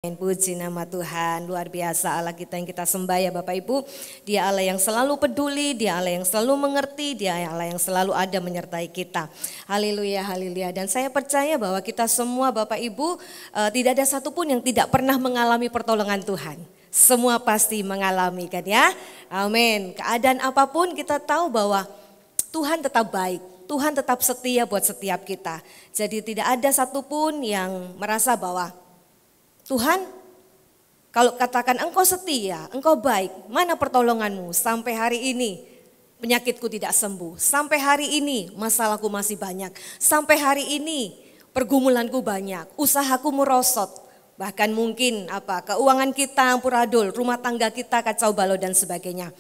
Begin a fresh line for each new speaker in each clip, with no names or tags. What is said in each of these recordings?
Puji nama Tuhan, luar biasa Allah kita yang kita sembah ya Bapak Ibu. Dia Allah yang selalu peduli, Dia Allah yang selalu mengerti, Dia Allah yang selalu ada menyertai kita. Haleluya, haleluya. Dan saya percaya bahwa kita semua Bapak Ibu tidak ada satupun yang tidak pernah mengalami pertolongan Tuhan. Semua pasti mengalami kan ya, amin. Keadaan apapun kita tahu bahwa Tuhan tetap baik, Tuhan tetap setia buat setiap kita. Jadi tidak ada satupun yang merasa bahwa Tuhan, kalau katakan engkau setia, engkau baik, mana pertolonganmu? Sampai hari ini penyakitku tidak sembuh. Sampai hari ini masalahku masih banyak. Sampai hari ini pergumulanku banyak, usahaku merosot. Bahkan mungkin keuangan kita amburadul, rumah tangga kita kacau balau dan sebagainya.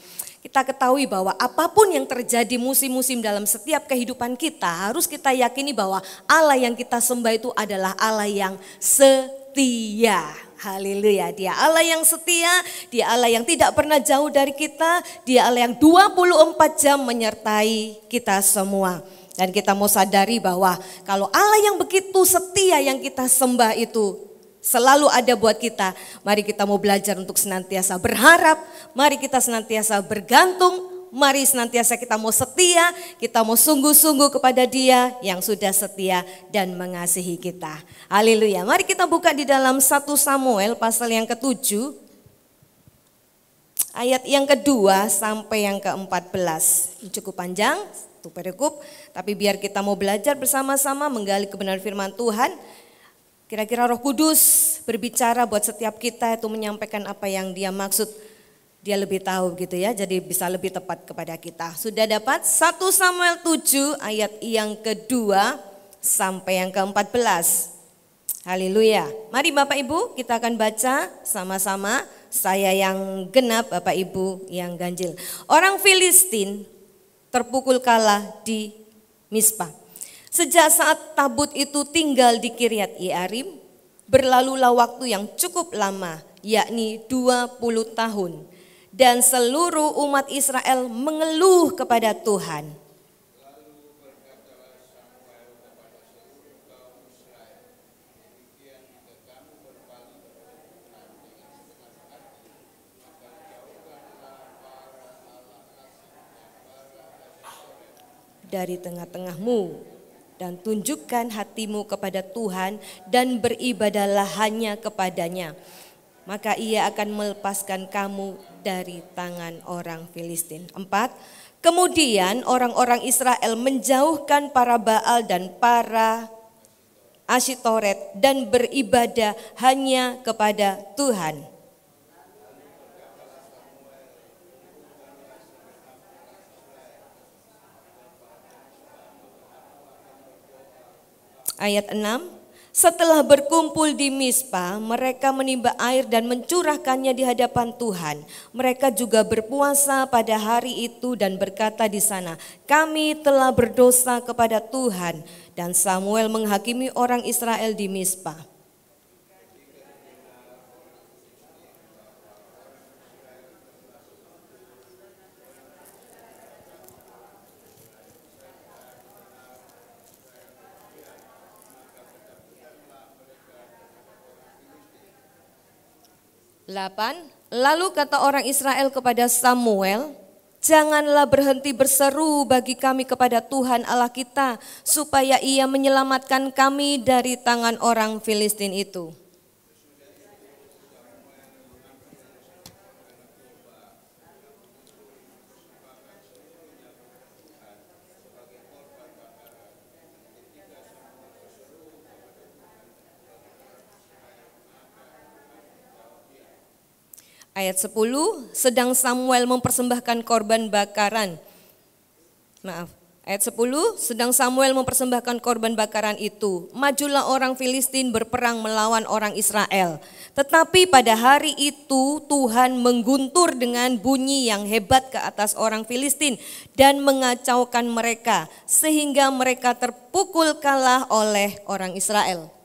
Kita ketahui bahwa apapun yang terjadi musim-musim dalam setiap kehidupan kita, harus kita yakini bahwa Allah yang kita sembah itu adalah Allah yang setia. Haleluya, Dia Allah yang setia, Dia Allah yang tidak pernah jauh dari kita, Dia Allah yang 24 jam menyertai kita semua. Dan kita mau sadari bahwa kalau Allah yang begitu setia yang kita sembah itu selalu ada buat kita, mari kita mau belajar untuk senantiasa berharap, mari kita senantiasa bergantung, mari senantiasa kita mau setia, kita mau sungguh-sungguh kepada Dia yang sudah setia dan mengasihi kita. Haleluya. Mari kita buka di dalam 1 Samuel pasal yang ke-7, ayat yang kedua sampai yang ke-14. Cukup panjang, itu perikop, tapi biar kita mau belajar bersama-sama menggali kebenaran firman Tuhan. Kira-kira Roh Kudus berbicara buat setiap kita itu menyampaikan apa yang Dia maksud. Dia lebih tahu gitu ya, jadi bisa lebih tepat kepada kita. Sudah dapat 1 Samuel 7 ayat yang kedua sampai yang ke-14. Haleluya. Mari Bapak Ibu kita akan baca sama-sama. Saya yang genap, Bapak Ibu yang ganjil. Orang Filistin terpukul kalah di Mispa. Sejak saat tabut itu tinggal di Kiryat Yearim, berlalulah waktu yang cukup lama, yakni 20 tahun. Dan seluruh umat Israel mengeluh kepada Tuhan. Dari tengah-tengahmu. Dan tunjukkan hatimu kepada Tuhan dan beribadahlah hanya kepadanya. Maka Ia akan melepaskan kamu dari tangan orang Filistin. 4. Kemudian orang-orang Israel menjauhkan para Baal dan para Asyitoret dan beribadah hanya kepada Tuhan. Ayat 6, setelah berkumpul di Mispa, mereka menimba air dan mencurahkannya di hadapan Tuhan. Mereka juga berpuasa pada hari itu dan berkata di sana, kami telah berdosa kepada Tuhan. Dan Samuel menghakimi orang Israel di Mispa. Lalu kata orang Israel kepada Samuel, janganlah berhenti berseru bagi kami kepada Tuhan Allah kita, supaya Ia menyelamatkan kami dari tangan orang Filistin itu. Ayat 10, sedang Samuel mempersembahkan korban bakaran. Ayat 10, sedang Samuel mempersembahkan korban bakaran itu, majulah orang Filistin berperang melawan orang Israel. Tetapi pada hari itu Tuhan mengguntur dengan bunyi yang hebat ke atas orang Filistin dan mengacaukan mereka, sehingga mereka terpukul kalah oleh orang Israel.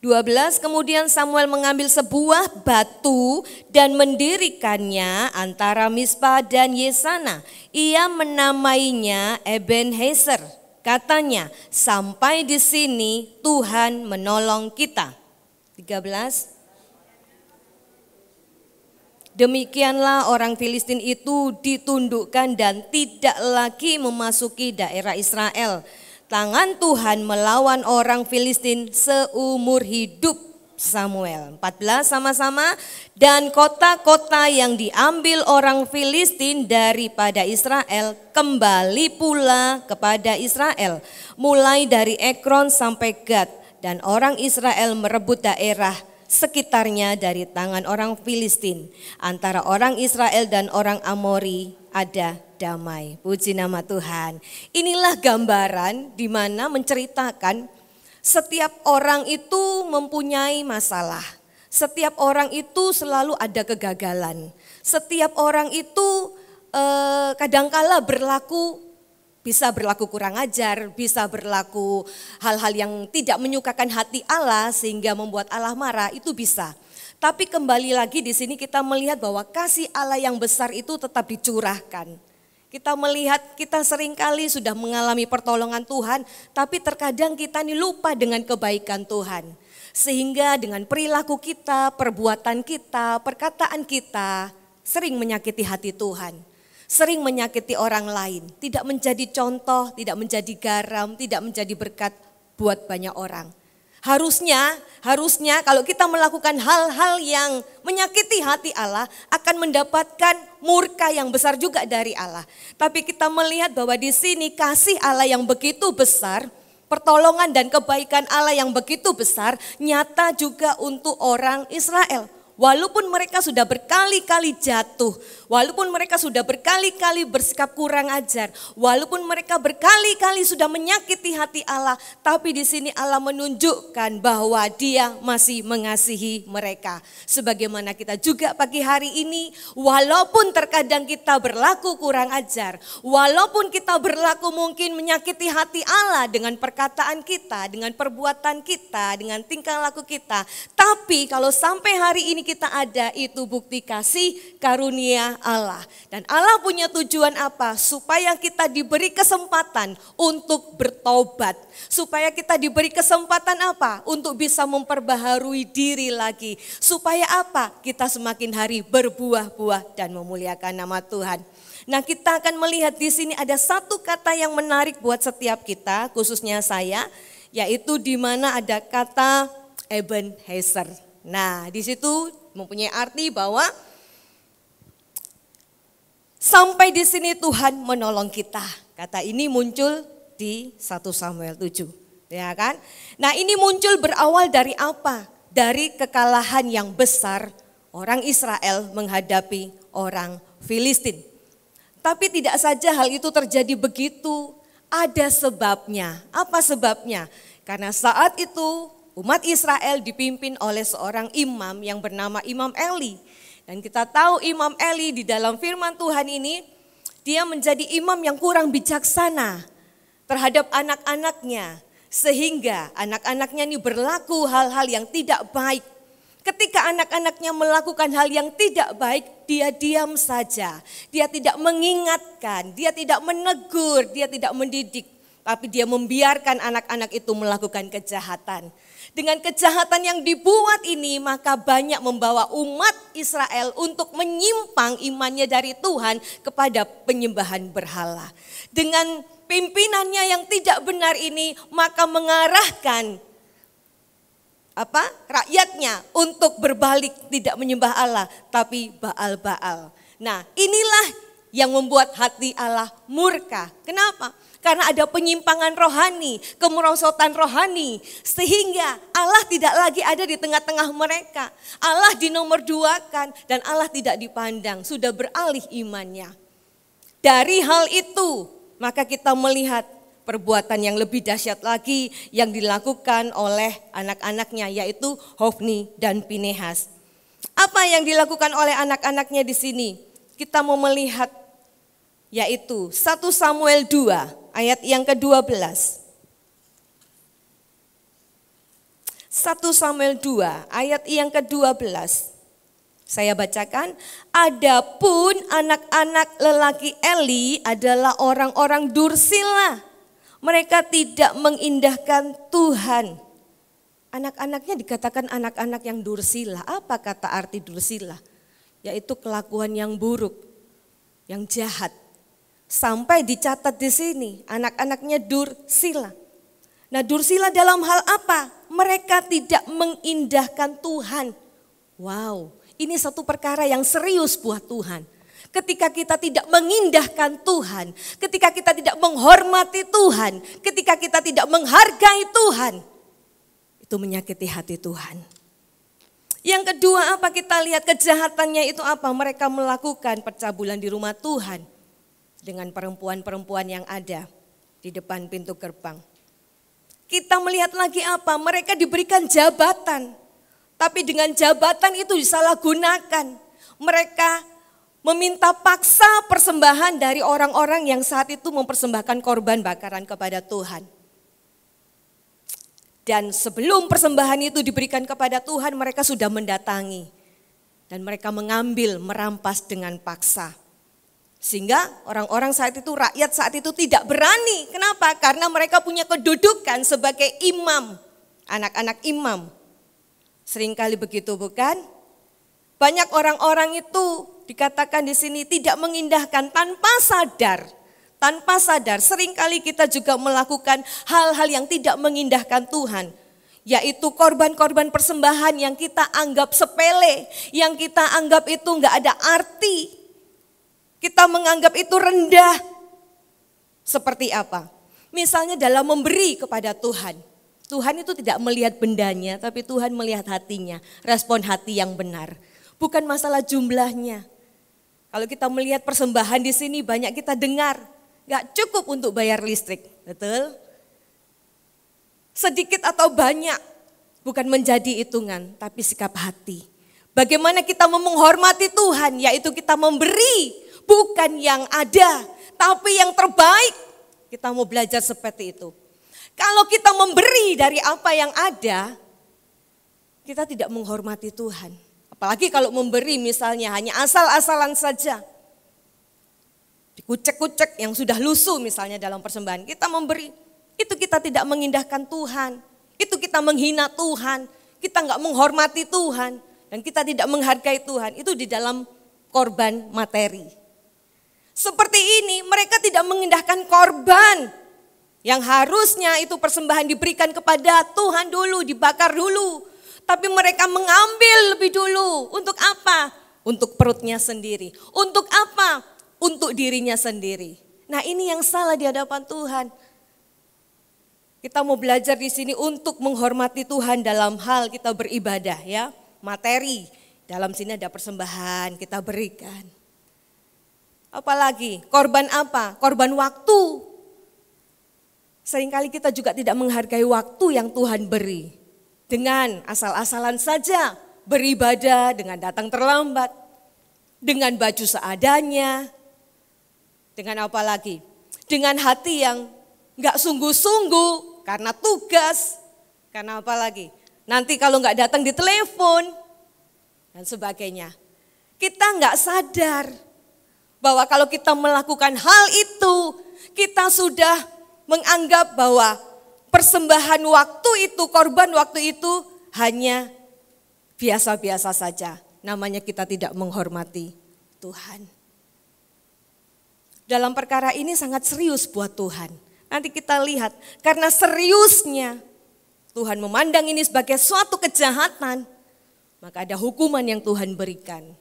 12, kemudian Samuel mengambil sebuah batu dan mendirikannya antara Mispa dan Yesana. Ia menamainya Ebenezer. Katanya, sampai di sini Tuhan menolong kita. 13. Demikianlah orang Filistin itu ditundukkan dan tidak lagi memasuki daerah Israel. Tangan Tuhan melawan orang Filistin seumur hidup Samuel. 14 sama-sama. Dan kota-kota yang diambil orang Filistin daripada Israel kembali pula kepada Israel. Mulai dari Ekron sampai Gad. Dan orang Israel merebut daerah sekitarnya dari tangan orang Filistin. Antara orang Israel dan orang Amori ada damai. Puji nama Tuhan. Inilah gambaran di mana menceritakan setiap orang itu mempunyai masalah. Setiap orang itu selalu ada kegagalan. Setiap orang itu kadangkala bisa berlaku kurang ajar, bisa berlaku hal-hal yang tidak menyukakan hati Allah sehingga membuat Allah marah, itu bisa. Tapi kembali lagi di sini kita melihat bahwa kasih Allah yang besar itu tetap dicurahkan. Kita melihat kita seringkali sudah mengalami pertolongan Tuhan, tapi terkadang kita ini lupa dengan kebaikan Tuhan. Sehingga dengan perilaku kita, perbuatan kita, perkataan kita sering menyakiti hati Tuhan. Sering menyakiti orang lain, tidak menjadi contoh, tidak menjadi garam, tidak menjadi berkat buat banyak orang. Harusnya kalau kita melakukan hal-hal yang menyakiti hati Allah akan mendapatkan murka yang besar juga dari Allah. Tapi kita melihat bahwa di sini kasih Allah yang begitu besar, pertolongan dan kebaikan Allah yang begitu besar nyata juga untuk orang Israel. Walaupun mereka sudah berkali-kali jatuh, walaupun mereka sudah berkali-kali bersikap kurang ajar, walaupun mereka berkali-kali sudah menyakiti hati Allah, tapi di sini Allah menunjukkan bahwa Dia masih mengasihi mereka. Sebagaimana kita juga pagi hari ini, walaupun terkadang kita berlaku kurang ajar, walaupun kita berlaku mungkin menyakiti hati Allah dengan perkataan kita, dengan perbuatan kita, dengan tingkah laku kita, tapi kalau sampai hari ini kita ada, itu bukti kasih karunia Allah. Dan Allah punya tujuan apa? Supaya kita diberi kesempatan untuk bertobat. Supaya kita diberi kesempatan apa? Untuk bisa memperbaharui diri lagi. Supaya apa? Kita semakin hari berbuah-buah dan memuliakan nama Tuhan. Nah, kita akan melihat di sini ada satu kata yang menarik buat setiap kita, khususnya saya, yaitu di mana ada kata Ebenezer. Nah, di situ mempunyai arti bahwa sampai di sini Tuhan menolong kita. Kata ini muncul di 1 Samuel 7, ya kan? Nah, ini muncul berawal dari apa? Dari kekalahan yang besar orang Israel menghadapi orang Filistin. Tapi tidak saja hal itu terjadi begitu, ada sebabnya. Apa sebabnya? Karena saat itu umat Israel dipimpin oleh seorang imam yang bernama Imam Eli. Dan kita tahu Imam Eli di dalam firman Tuhan ini, dia menjadi imam yang kurang bijaksana terhadap anak-anaknya. Sehingga anak-anaknya ini berlaku hal-hal yang tidak baik. Ketika anak-anaknya melakukan hal yang tidak baik, dia diam saja. Dia tidak mengingatkan, dia tidak menegur, dia tidak mendidik. Tapi dia membiarkan anak-anak itu melakukan kejahatan. Dengan kejahatan yang dibuat ini, maka banyak membawa umat Israel untuk menyimpang imannya dari Tuhan kepada penyembahan berhala. Dengan pimpinannya yang tidak benar ini, maka mengarahkan rakyatnya untuk berbalik, tidak menyembah Allah, tapi Baal-Baal. Nah, inilah yang membuat hati Allah murka. Kenapa? Karena ada penyimpangan rohani, kemerosotan rohani. Sehingga Allah tidak lagi ada di tengah-tengah mereka. Allah dinomorduakan dan Allah tidak dipandang. Sudah beralih imannya. Dari hal itu maka kita melihat perbuatan yang lebih dahsyat lagi yang dilakukan oleh anak-anaknya, yaitu Hofni dan Pinehas. Apa yang dilakukan oleh anak-anaknya di sini? Kita mau melihat yaitu 1 Samuel 2 ayat yang ke-12. 1 1 Samuel 2 ayat yang ke-12. Saya bacakan, adapun anak-anak lelaki Eli adalah orang-orang dursila. Mereka tidak mengindahkan Tuhan. Anak-anaknya dikatakan anak-anak yang dursila. Apa kata arti dursila? Yaitu kelakuan yang buruk, yang jahat. Sampai dicatat di sini, anak-anaknya dursila. Nah, dursila dalam hal apa? Mereka tidak mengindahkan Tuhan. Wow, ini satu perkara yang serius buat Tuhan. Ketika kita tidak mengindahkan Tuhan, ketika kita tidak menghormati Tuhan, ketika kita tidak menghargai Tuhan, itu menyakiti hati Tuhan. Yang kedua apa kita lihat kejahatannya itu apa? Mereka melakukan percabulan di rumah Tuhan dengan perempuan-perempuan yang ada di depan pintu gerbang. Kita melihat lagi apa? Mereka diberikan jabatan, tapi dengan jabatan itu disalahgunakan. Mereka meminta paksa persembahan dari orang-orang yang saat itu mempersembahkan korban bakaran kepada Tuhan. Dan sebelum persembahan itu diberikan kepada Tuhan, mereka sudah mendatangi. Dan mereka mengambil, merampas dengan paksa. Sehingga orang-orang saat itu, rakyat saat itu tidak berani. Kenapa? Karena mereka punya kedudukan sebagai imam, anak-anak imam. Seringkali begitu bukan? Banyak orang-orang itu dikatakan di sini tidak mengindahkan tanpa sadar. Tanpa sadar seringkali kita juga melakukan hal-hal yang tidak mengindahkan Tuhan. Yaitu korban-korban persembahan yang kita anggap sepele, yang kita anggap itu enggak ada arti. Kita menganggap itu rendah. Seperti apa? Misalnya dalam memberi kepada Tuhan. Tuhan itu tidak melihat bendanya, tapi Tuhan melihat hatinya, respon hati yang benar. Bukan masalah jumlahnya. Kalau kita melihat persembahan di sini banyak kita dengar, gak cukup untuk bayar listrik, betul? Sedikit atau banyak, bukan menjadi hitungan, tapi sikap hati. Bagaimana kita menghormati Tuhan, yaitu kita memberi, bukan yang ada, tapi yang terbaik. Kita mau belajar seperti itu. Kalau kita memberi dari apa yang ada, kita tidak menghormati Tuhan. Apalagi kalau memberi misalnya hanya asal-asalan saja. Dikucek-kucek yang sudah lusuh misalnya dalam persembahan. Kita memberi, itu kita tidak mengindahkan Tuhan. Itu kita menghina Tuhan. Kita enggak menghormati Tuhan. Dan kita tidak menghargai Tuhan. Itu di dalam korban materi. Seperti ini mereka tidak mengindahkan korban. Yang harusnya itu persembahan diberikan kepada Tuhan dulu, dibakar dulu. Tapi mereka mengambil lebih dulu. Untuk apa? Untuk perutnya sendiri. Untuk apa? Untuk dirinya sendiri. Nah, ini yang salah di hadapan Tuhan. Kita mau belajar di sini untuk menghormati Tuhan dalam hal kita beribadah ya. Materi. Dalam sini ada persembahan kita berikan. Apalagi korban apa? Korban waktu. Seringkali kita juga tidak menghargai waktu yang Tuhan beri. Dengan asal-asalan saja beribadah, dengan datang terlambat, dengan baju seadanya, dengan apa lagi? Dengan hati yang enggak sungguh-sungguh karena tugas, karena apa lagi? Nanti kalau enggak datang ditelepon dan sebagainya. Kita enggak sadar bahwa kalau kita melakukan hal itu, kita sudah menganggap bahwa persembahan waktu itu, korban waktu itu hanya biasa-biasa saja. Namanya kita tidak menghormati Tuhan. Dalam perkara ini sangat serius buat Tuhan. Nanti kita lihat, karena seriusnya Tuhan memandang ini sebagai suatu kejahatan, maka ada hukuman yang Tuhan berikan.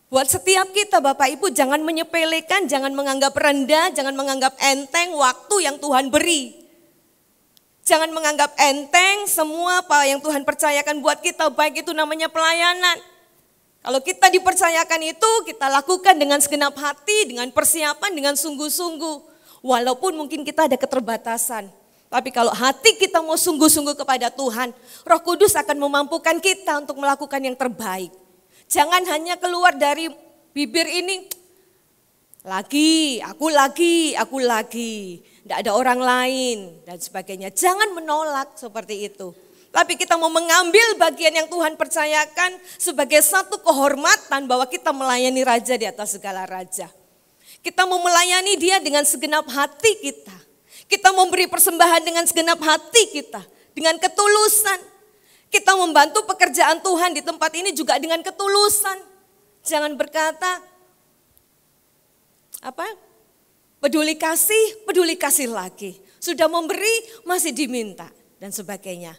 Buat setiap kita Bapak Ibu jangan menyepelekan, jangan menganggap rendah, jangan menganggap enteng waktu yang Tuhan beri. Jangan menganggap enteng semua apa yang Tuhan percayakan buat kita, baik itu namanya pelayanan. Kalau kita dipercayakan itu, kita lakukan dengan segenap hati, dengan persiapan, dengan sungguh-sungguh. Walaupun mungkin kita ada keterbatasan. Tapi kalau hati kita mau sungguh-sungguh kepada Tuhan, Roh Kudus akan memampukan kita untuk melakukan yang terbaik. Jangan hanya keluar dari bibir ini, aku lagi. Tidak ada orang lain dan sebagainya. Jangan menolak seperti itu. Tapi kita mau mengambil bagian yang Tuhan percayakan sebagai satu kehormatan bahwa kita melayani Raja di atas segala raja. Kita mau melayani Dia dengan segenap hati kita. Kita memberi persembahan dengan segenap hati kita, dengan ketulusan. Kita membantu pekerjaan Tuhan di tempat ini juga dengan ketulusan. Jangan berkata, peduli kasih lagi. Sudah memberi, masih diminta dan sebagainya.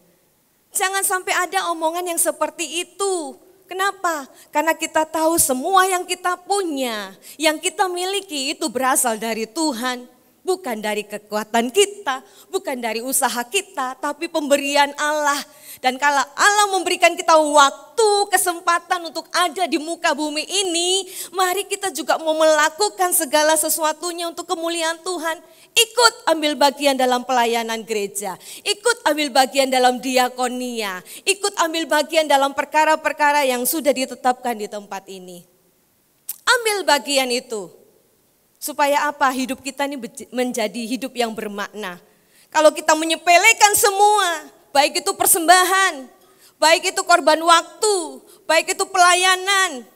Jangan sampai ada omongan yang seperti itu. Kenapa? Karena kita tahu semua yang kita punya, yang kita miliki itu berasal dari Tuhan. Bukan dari kekuatan kita, bukan dari usaha kita, tapi pemberian Allah. Dan kalau Allah memberikan kita waktu, kesempatan untuk ada di muka bumi ini, mari kita juga mau melakukan segala sesuatunya untuk kemuliaan Tuhan. Ikut ambil bagian dalam pelayanan gereja, ikut ambil bagian dalam diakonia, ikut ambil bagian dalam perkara-perkara yang sudah ditetapkan di tempat ini. Ambil bagian itu. Supaya apa? Hidup kita ini menjadi hidup yang bermakna. Kalau kita menyepelekan semua, baik itu persembahan, baik itu korban waktu, baik itu pelayanan,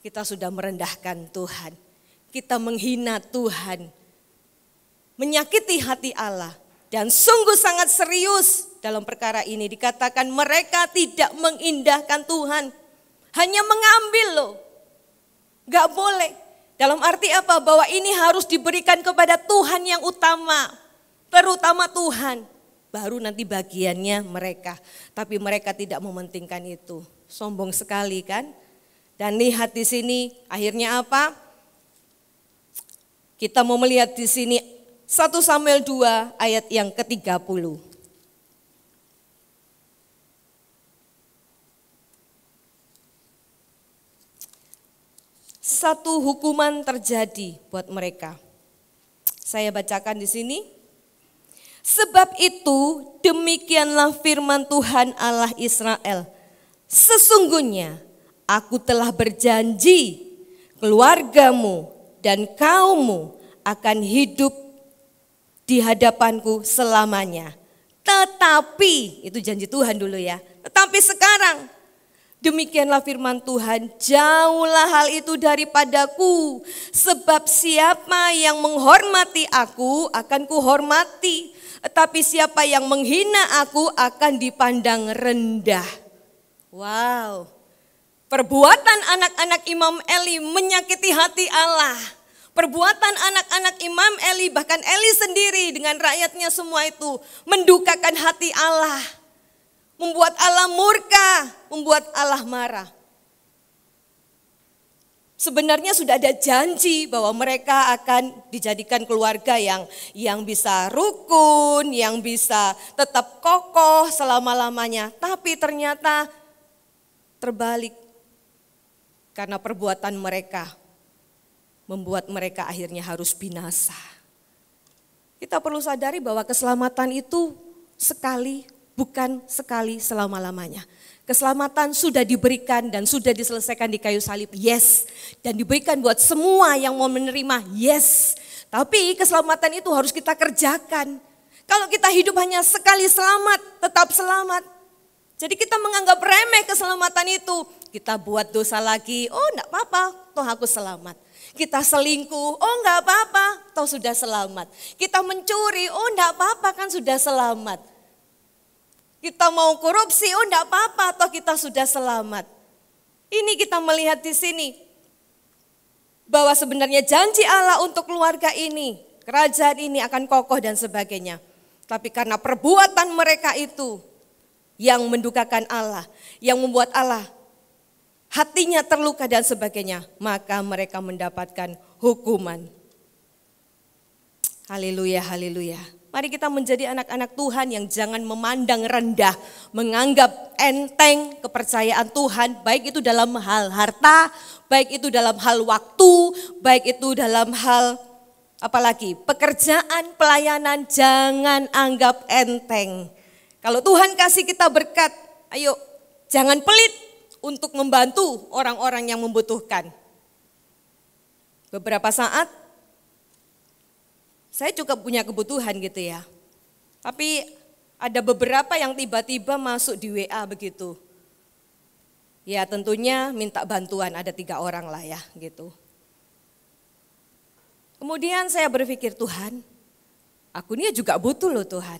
kita sudah merendahkan Tuhan. Kita menghina Tuhan, menyakiti hati Allah. Dan sungguh sangat serius dalam perkara ini. Dikatakan mereka tidak mengindahkan Tuhan, hanya mengambil loh. Gak boleh. Dalam arti apa? Bahwa ini harus diberikan kepada Tuhan yang utama. Terutama Tuhan. Baru nanti bagiannya mereka. Tapi mereka tidak mementingkan itu. Sombong sekali kan? Dan lihat di sini akhirnya apa? Kita mau melihat di sini 1 Samuel 2 ayat yang ke-30. Satu hukuman terjadi buat mereka. Saya bacakan di sini. Sebab itu demikianlah firman Tuhan Allah Israel. Sesungguhnya aku telah berjanji keluargamu dan kaummu akan hidup di hadapanku selamanya. Tetapi, itu janji Tuhan dulu ya. Tetapi sekarang, demikianlah firman Tuhan, jauhlah hal itu daripadaku, sebab siapa yang menghormati aku akan kuhormati, tetapi siapa yang menghina aku akan dipandang rendah. Wow, perbuatan anak-anak Imam Eli menyakiti hati Allah. Perbuatan anak-anak Imam Eli, bahkan Eli sendiri dengan rakyatnya semua itu mendukakan hati Allah. Membuat Allah murka, membuat Allah marah. Sebenarnya sudah ada janji bahwa mereka akan dijadikan keluarga yang bisa rukun, yang bisa tetap kokoh selama-lamanya. Tapi ternyata terbalik. Karena perbuatan mereka membuat mereka akhirnya harus binasa. Kita perlu sadari bahwa keselamatan itu sekali, bukan sekali selama-lamanya. Keselamatan sudah diberikan dan sudah diselesaikan di kayu salib, yes. Dan diberikan buat semua yang mau menerima, yes. Tapi keselamatan itu harus kita kerjakan. Kalau kita hidup hanya sekali selamat, tetap selamat. Jadi kita menganggap remeh keselamatan itu. Kita buat dosa lagi, oh enggak apa-apa, toh aku selamat. Kita selingkuh, oh enggak apa-apa, toh sudah selamat. Kita mencuri, oh enggak apa-apa kan sudah selamat. Kita mau korupsi, oh enggak apa-apa, toh kita sudah selamat. Ini kita melihat di sini, bahwa sebenarnya janji Allah untuk keluarga ini, kerajaan ini akan kokoh dan sebagainya. Tapi karena perbuatan mereka itu, yang mendukakan Allah, yang membuat Allah hatinya terluka dan sebagainya, maka mereka mendapatkan hukuman. Haleluya, haleluya. Mari kita menjadi anak-anak Tuhan yang jangan memandang rendah, menganggap enteng kepercayaan Tuhan, baik itu dalam hal harta, baik itu dalam hal waktu, baik itu dalam hal apalagi pekerjaan, pelayanan, jangan anggap enteng. Kalau Tuhan kasih kita berkat, ayo jangan pelit untuk membantu orang-orang yang membutuhkan. Beberapa saat saya juga punya kebutuhan gitu ya. Tapi Ada beberapa yang tiba-tiba masuk di WA begitu. Ya tentunya minta bantuan, ada 3 orang lah ya gitu. Kemudian saya berpikir, Tuhan, aku ini juga butuh loh Tuhan.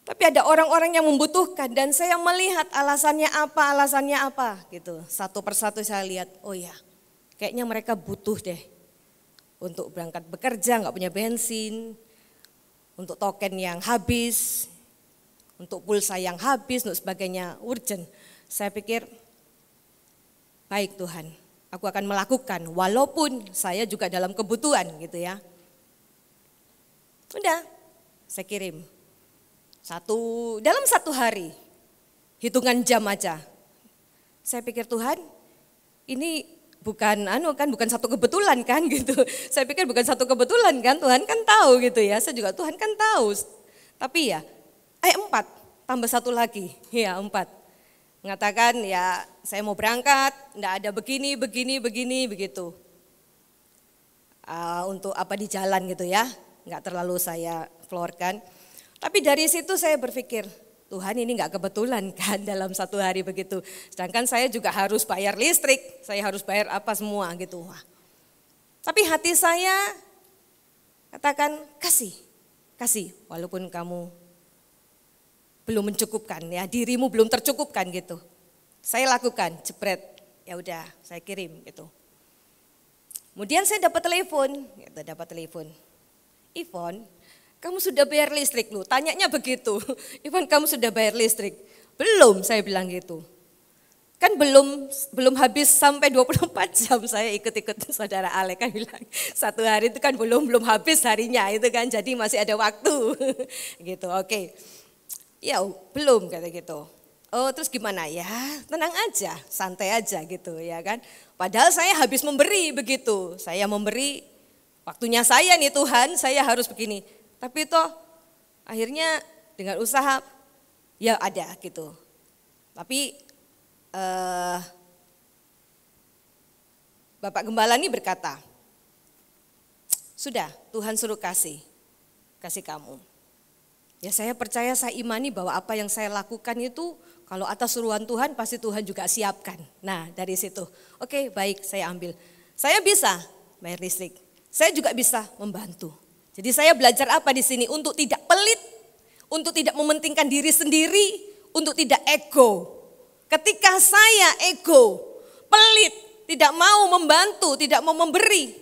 Tapi ada orang-orang yang membutuhkan dan saya melihat alasannya apa gitu. Satu persatu saya lihat, oh ya kayaknya mereka butuh deh. Untuk berangkat bekerja gak punya bensin, untuk token yang habis, untuk pulsa yang habis, untuk sebagainya urgent. Saya pikir, baik Tuhan, aku akan melakukan walaupun saya juga dalam kebutuhan gitu ya. Udah, saya kirim. Dalam 1 hari, hitungan jam aja. Saya pikir Tuhan, ini bukan satu kebetulan kan gitu. Saya pikir bukan satu kebetulan kan, Tuhan kan tahu gitu ya. Saya juga Tuhan kan tahu. Tapi ya, 4 tambah 1 lagi, ya 4. Mengatakan ya saya mau berangkat, enggak ada begini begitu. Untuk apa di jalan gitu ya, enggak terlalu saya florkan. Tapi dari situ saya berpikir, Tuhan ini enggak kebetulan kan dalam 1 hari begitu. Sedangkan saya juga harus bayar listrik, saya harus bayar apa semua gitu. Wah. Tapi hati saya katakan kasih walaupun kamu belum mencukupkan ya, dirimu belum tercukupkan gitu. Saya lakukan, jepret, ya udah saya kirim gitu. Kemudian saya dapat telepon. Ivon, kamu sudah bayar listrik lu? Tanyanya begitu. Ivon, kamu sudah bayar listrik? Belum, saya bilang gitu. Kan belum habis sampai 24 jam saya ikut saudara Ale kan bilang. 1 hari itu kan belum habis harinya itu kan, jadi masih ada waktu. Gitu, oke. Ya belum kata gitu. Oh terus gimana ya, tenang aja, santai aja gitu ya kan. Padahal saya habis memberi begitu. Saya memberi, waktunya saya nih Tuhan, saya harus begini. Tapi toh akhirnya dengan usaha ya ada gitu. Tapi Bapak Gembala ini berkata, sudah Tuhan suruh kasih kamu. Ya saya percaya, saya imani bahwa apa yang saya lakukan itu kalau atas suruhan Tuhan pasti Tuhan juga siapkan. Nah dari situ, oke baik saya ambil. Saya bisa bayar listrik, saya juga bisa membantu. Jadi saya belajar apa di sini? Untuk tidak pelit, untuk tidak mementingkan diri sendiri, untuk tidak ego. Ketika saya ego, pelit, tidak mau membantu, tidak mau memberi,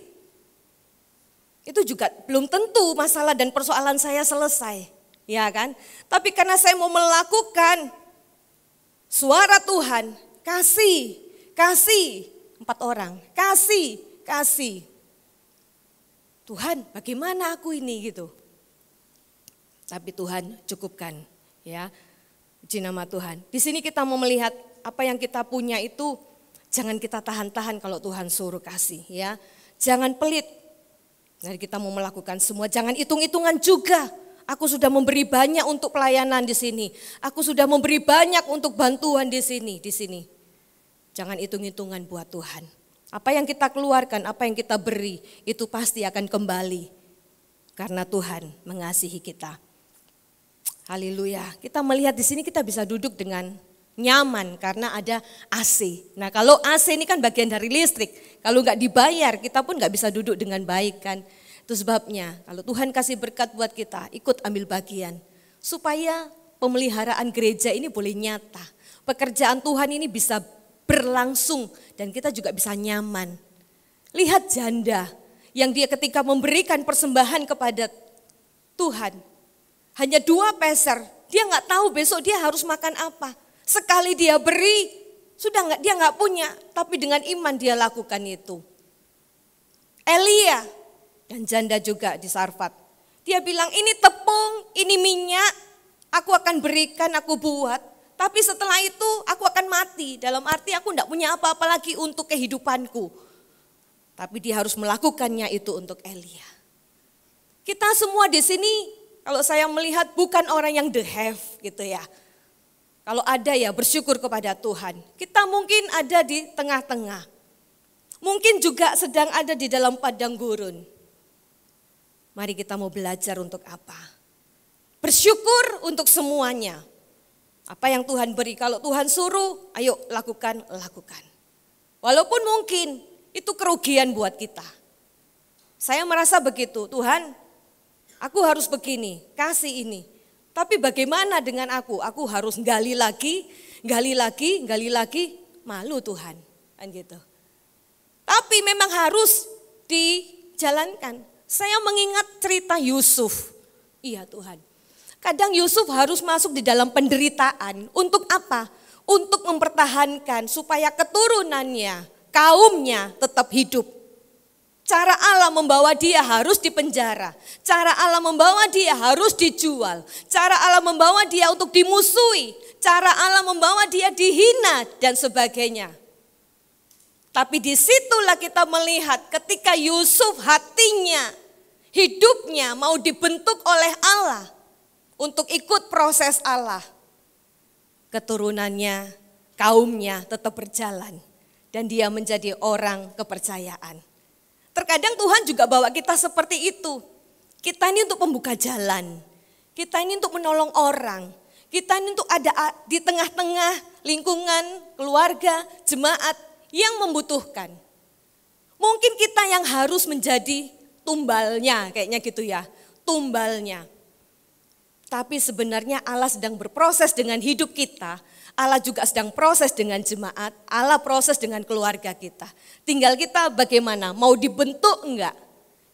itu juga belum tentu masalah dan persoalan saya selesai, ya kan? Tapi karena saya mau melakukan suara Tuhan, kasih 4 orang, kasih. Tuhan, bagaimana aku ini gitu. Tapi Tuhan cukupkan, ya. Puji nama Tuhan. Di sini kita mau melihat apa yang kita punya itu jangan kita tahan-tahan kalau Tuhan suruh kasih, ya. Jangan pelit. Jadi kita mau melakukan semua, jangan hitung-hitungan juga. Aku sudah memberi banyak untuk pelayanan di sini. Aku sudah memberi banyak untuk bantuan di sini. Jangan hitung-hitungan buat Tuhan. Apa yang kita keluarkan, apa yang kita beri, itu pasti akan kembali. Karena Tuhan mengasihi kita. Haleluya. Kita melihat di sini kita bisa duduk dengan nyaman karena ada AC. Nah kalau AC ini kan bagian dari listrik. Kalau nggak dibayar kita pun nggak bisa duduk dengan baik kan. Itu sebabnya kalau Tuhan kasih berkat buat kita, ikut ambil bagian. Supaya pemeliharaan gereja ini boleh nyata. Pekerjaan Tuhan ini bisa berlangsung dan kita juga bisa nyaman. Lihat janda yang dia ketika memberikan persembahan kepada Tuhan, hanya 2 peser, dia nggak tahu besok dia harus makan apa. Sekali dia beri, dia nggak punya, tapi dengan iman dia lakukan itu. Elia dan janda juga di Sarfat, dia bilang ini tepung, ini minyak, aku akan berikan, aku buat. Tapi setelah itu aku akan mati, dalam arti aku tidak punya apa-apa lagi untuk kehidupanku. Tapi dia harus melakukannya itu untuk Elia. Kita semua di sini kalau saya melihat bukan orang yang the have gitu ya. Kalau ada ya bersyukur kepada Tuhan. Kita mungkin ada di tengah-tengah. Mungkin juga sedang ada di dalam padang gurun. Mari kita mau belajar untuk apa? bersyukur untuk semuanya. Apa yang Tuhan beri, kalau Tuhan suruh, ayo lakukan. Walaupun mungkin itu kerugian buat kita. Saya merasa begitu, Tuhan, aku harus begini, kasih ini. Tapi bagaimana dengan aku? Aku harus gali lagi, malu Tuhan. Kan gitu. Tapi memang harus dijalankan. Saya mengingat cerita Yusuf. Iya Tuhan. Kadang Yusuf harus masuk di dalam penderitaan. Untuk apa? Untuk mempertahankan supaya keturunannya, kaumnya tetap hidup. Cara Allah membawa dia harus dipenjara. Cara Allah membawa dia harus dijual. Cara Allah membawa dia untuk dimusuhi. Cara Allah membawa dia dihina dan sebagainya. Tapi disitulah kita melihat ketika Yusuf hatinya, hidupnya mau dibentuk oleh Allah untuk ikut proses Allah. Keturunannya, kaumnya tetap berjalan dan dia menjadi orang kepercayaan. Terkadang Tuhan juga bawa kita seperti itu. Kita ini untuk membuka jalan, kita ini untuk menolong orang, kita ini untuk ada di tengah-tengah lingkungan, keluarga, jemaat yang membutuhkan. Mungkin kita yang harus menjadi tumbalnya, kayaknya gitu ya, tumbalnya. Tapi sebenarnya Allah sedang berproses dengan hidup kita, Allah juga sedang proses dengan jemaat, Allah proses dengan keluarga kita. Tinggal kita bagaimana, mau dibentuk enggak?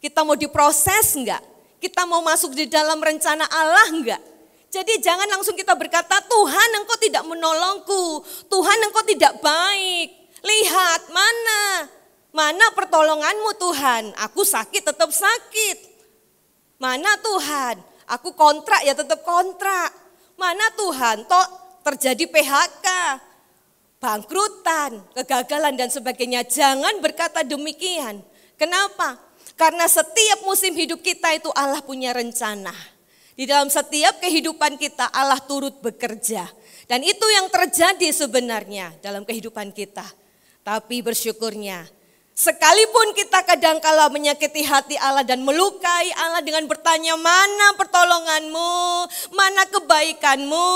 Kita mau diproses enggak? Kita mau masuk di dalam rencana Allah enggak? Jadi jangan langsung kita berkata, Tuhan engkau tidak menolongku, Tuhan engkau tidak baik. Lihat mana pertolonganmu Tuhan, aku sakit tetap sakit. Mana Tuhan, aku kontrak ya tetap kontrak. Mana Tuhan, toh terjadi PHK, bangkrutan, kegagalan dan sebagainya. Jangan berkata demikian. Kenapa? Karena setiap musim hidup kita itu Allah punya rencana. Di dalam setiap kehidupan kita Allah turut bekerja. Dan itu yang terjadi sebenarnya dalam kehidupan kita. Tapi bersyukurnya, sekalipun kita kadangkala menyakiti hati Allah dan melukai Allah dengan bertanya, mana pertolonganmu, mana kebaikanmu,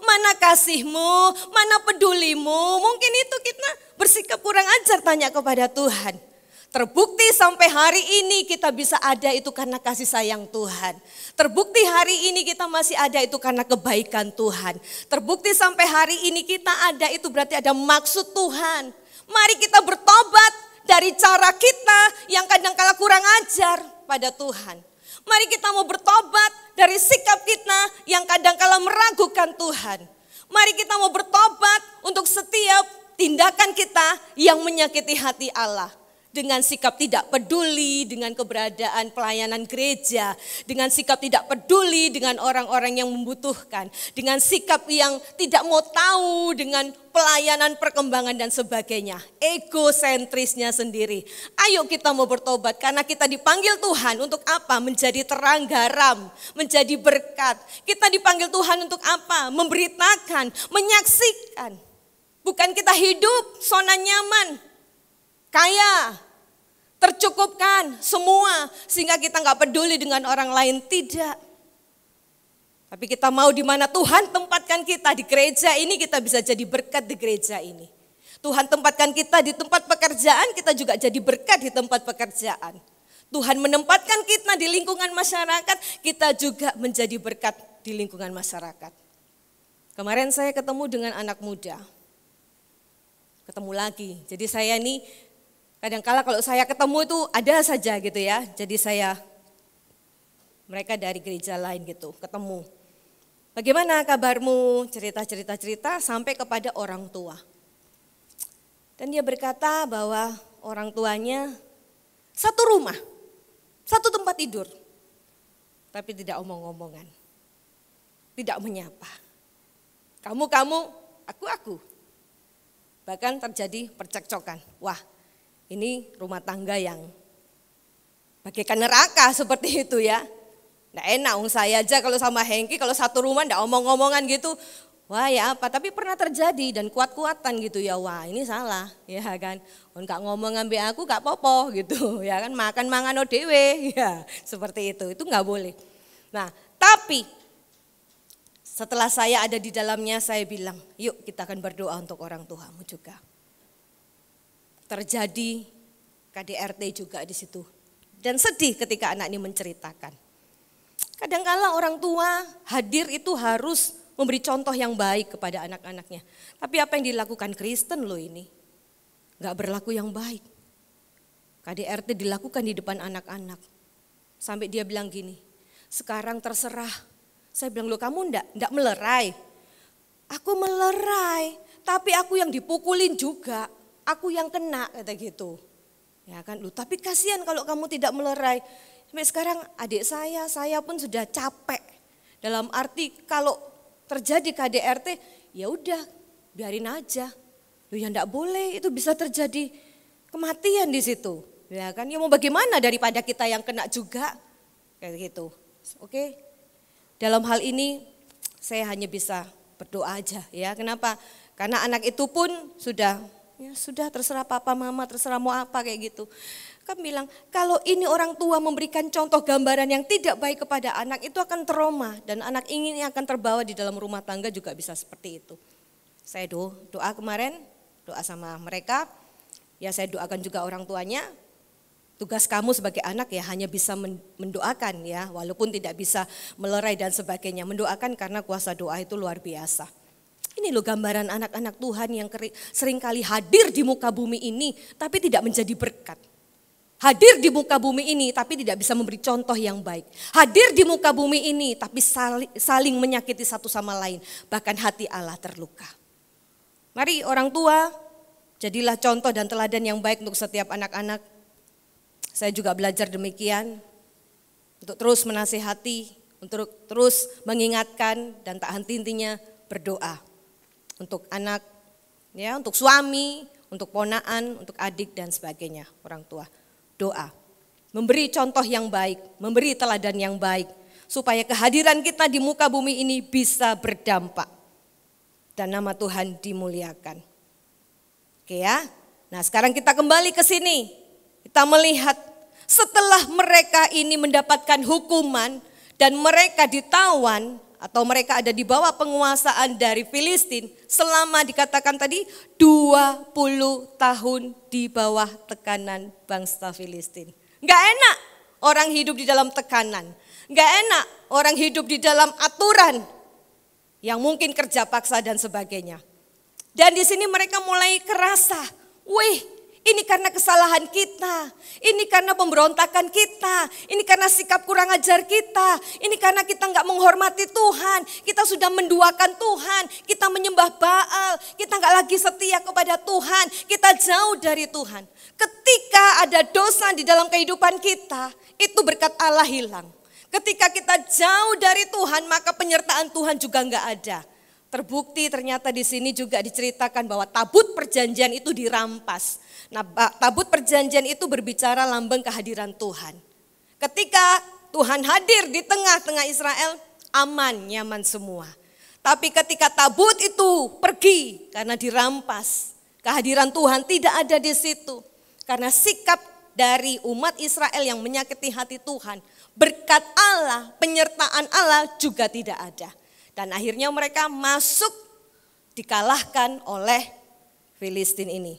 mana kasihmu, mana pedulimu. Mungkin itu kita bersikap kurang ajar tanya kepada Tuhan. Terbukti sampai hari ini kita bisa ada itu karena kasih sayang Tuhan. Terbukti hari ini kita masih ada itu karena kebaikan Tuhan. Terbukti sampai hari ini kita ada itu berarti ada maksud Tuhan. Mari kita bertobat dari cara kita yang kadang-kala kurang ajar pada Tuhan. Mari kita mau bertobat dari sikap kita yang kadang-kala meragukan Tuhan. Mari kita mau bertobat untuk setiap tindakan kita yang menyakiti hati Allah. Dengan sikap tidak peduli dengan keberadaan pelayanan gereja. Dengan sikap tidak peduli dengan orang-orang yang membutuhkan. Dengan sikap yang tidak mau tahu dengan pelayanan perkembangan dan sebagainya. Egosentrisnya sendiri. Ayo kita mau bertobat karena kita dipanggil Tuhan untuk apa? Menjadi terang garam, menjadi berkat. Kita dipanggil Tuhan untuk apa? Memberitakan, menyaksikan. Bukan kita hidup zona nyaman. Kaya, tercukupkan semua sehingga kita nggak peduli dengan orang lain, tidak. Tapi kita mau di mana Tuhan tempatkan kita di gereja ini, kita bisa jadi berkat di gereja ini. Tuhan tempatkan kita di tempat pekerjaan, kita juga jadi berkat di tempat pekerjaan. Tuhan menempatkan kita di lingkungan masyarakat, kita juga menjadi berkat di lingkungan masyarakat. Kemarin saya ketemu dengan anak muda, ketemu lagi. Jadi saya ini kadang-kala kalau saya ketemu itu ada saja gitu ya. Jadi mereka dari gereja lain gitu ketemu. Bagaimana kabarmu? Cerita sampai kepada orang tua. Dan dia berkata bahwa orang tuanya satu rumah, satu tempat tidur. Tapi tidak omong-omongan. Tidak menyapa. Kamu, aku. Bahkan terjadi percekcokan. Wah, ini rumah tangga yang bagaikan neraka seperti itu ya. Nggak enak, saya aja kalau sama Hengki kalau satu rumah nggak omong-omongan gitu. Wah ya apa, tapi pernah terjadi dan kuat-kuatan gitu ya. Wah ini salah ya kan. Nggak ngomong ambil aku nggak popo gitu ya kan. Makan mangano dewe ya seperti itu nggak boleh. Nah tapi Setelah saya ada di dalamnya, saya bilang, yuk kita akan berdoa untuk orang tuamu juga. Terjadi KDRT juga di situ. Dan sedih ketika anak ini menceritakan. Kadangkala orang tua hadir itu harus memberi contoh yang baik kepada anak-anaknya. Tapi apa yang dilakukan Kristen loh ini? Gak berlaku yang baik. KDRT dilakukan di depan anak-anak. Sampai dia bilang gini, sekarang terserah. Saya bilang, loh kamu enggak melerai. Aku melerai, tapi aku yang dipukulin juga. Aku yang kena, kata gitu. Ya kan, loh tapi kasihan kalau kamu tidak melerai. Sampai sekarang adik saya pun sudah capek. Dalam arti kalau terjadi KDRT, ya udah biarin aja. Loh ya enggak boleh, itu bisa terjadi kematian di situ. Ya kan, ya mau bagaimana daripada kita yang kena juga. Kayak gitu. Oke. Dalam hal ini saya hanya bisa berdoa aja ya. Kenapa? Karena anak itu pun sudah terserah papa mama, terserah mau apa kayak gitu. Kan bilang kalau ini orang tua memberikan contoh gambaran yang tidak baik kepada anak itu akan trauma. Dan anak ini akan terbawa di dalam rumah tangga juga bisa seperti itu. Saya doa kemarin, doa sama mereka. Ya saya doakan juga orang tuanya. Tugas kamu sebagai anak ya hanya bisa mendoakan ya, walaupun tidak bisa melerai dan sebagainya. Mendoakan karena kuasa doa itu luar biasa. Ini loh gambaran anak-anak Tuhan yang seringkali hadir di muka bumi ini tapi tidak menjadi berkat. Hadir di muka bumi ini tapi tidak bisa memberi contoh yang baik. Hadir di muka bumi ini tapi saling menyakiti satu sama lain. Bahkan hati Allah terluka. Mari orang tua, jadilah contoh dan teladan yang baik untuk setiap anak-anak. Saya juga belajar demikian, untuk terus menasihati, untuk terus mengingatkan dan tak henti-hentinya berdoa. Untuk anak, ya, untuk suami, untuk ponaan, untuk adik dan sebagainya, orang tua. Doa, memberi contoh yang baik, memberi teladan yang baik, supaya kehadiran kita di muka bumi ini bisa berdampak. Dan nama Tuhan dimuliakan. Oke ya, nah sekarang kita kembali ke sini. Kita melihat setelah mereka ini mendapatkan hukuman dan mereka ditawan atau mereka ada di bawah penguasaan dari Filistin selama dikatakan tadi 20 tahun di bawah tekanan bangsa Filistin. Enggak enak orang hidup di dalam tekanan. Enggak enak orang hidup di dalam aturan yang mungkin kerja paksa dan sebagainya. Dan di sini mereka mulai kerasa, wih, ini karena kesalahan kita, ini karena pemberontakan kita, ini karena sikap kurang ajar kita, ini karena kita nggak menghormati Tuhan, kita sudah menduakan Tuhan, kita menyembah Baal, kita nggak lagi setia kepada Tuhan, kita jauh dari Tuhan. Ketika ada dosa di dalam kehidupan kita, itu berkat Allah hilang. Ketika kita jauh dari Tuhan, maka penyertaan Tuhan juga nggak ada. Terbukti ternyata di sini juga diceritakan bahwa tabut perjanjian itu dirampas. Nah, tabut perjanjian itu berbicara lambang kehadiran Tuhan. Ketika Tuhan hadir di tengah-tengah Israel, aman, nyaman semua. Tapi ketika tabut itu pergi karena dirampas, kehadiran Tuhan tidak ada di situ. Karena sikap dari umat Israel yang menyakiti hati Tuhan, berkat Allah, penyertaan Allah juga tidak ada. Dan akhirnya mereka masuk dikalahkan oleh Filistin ini.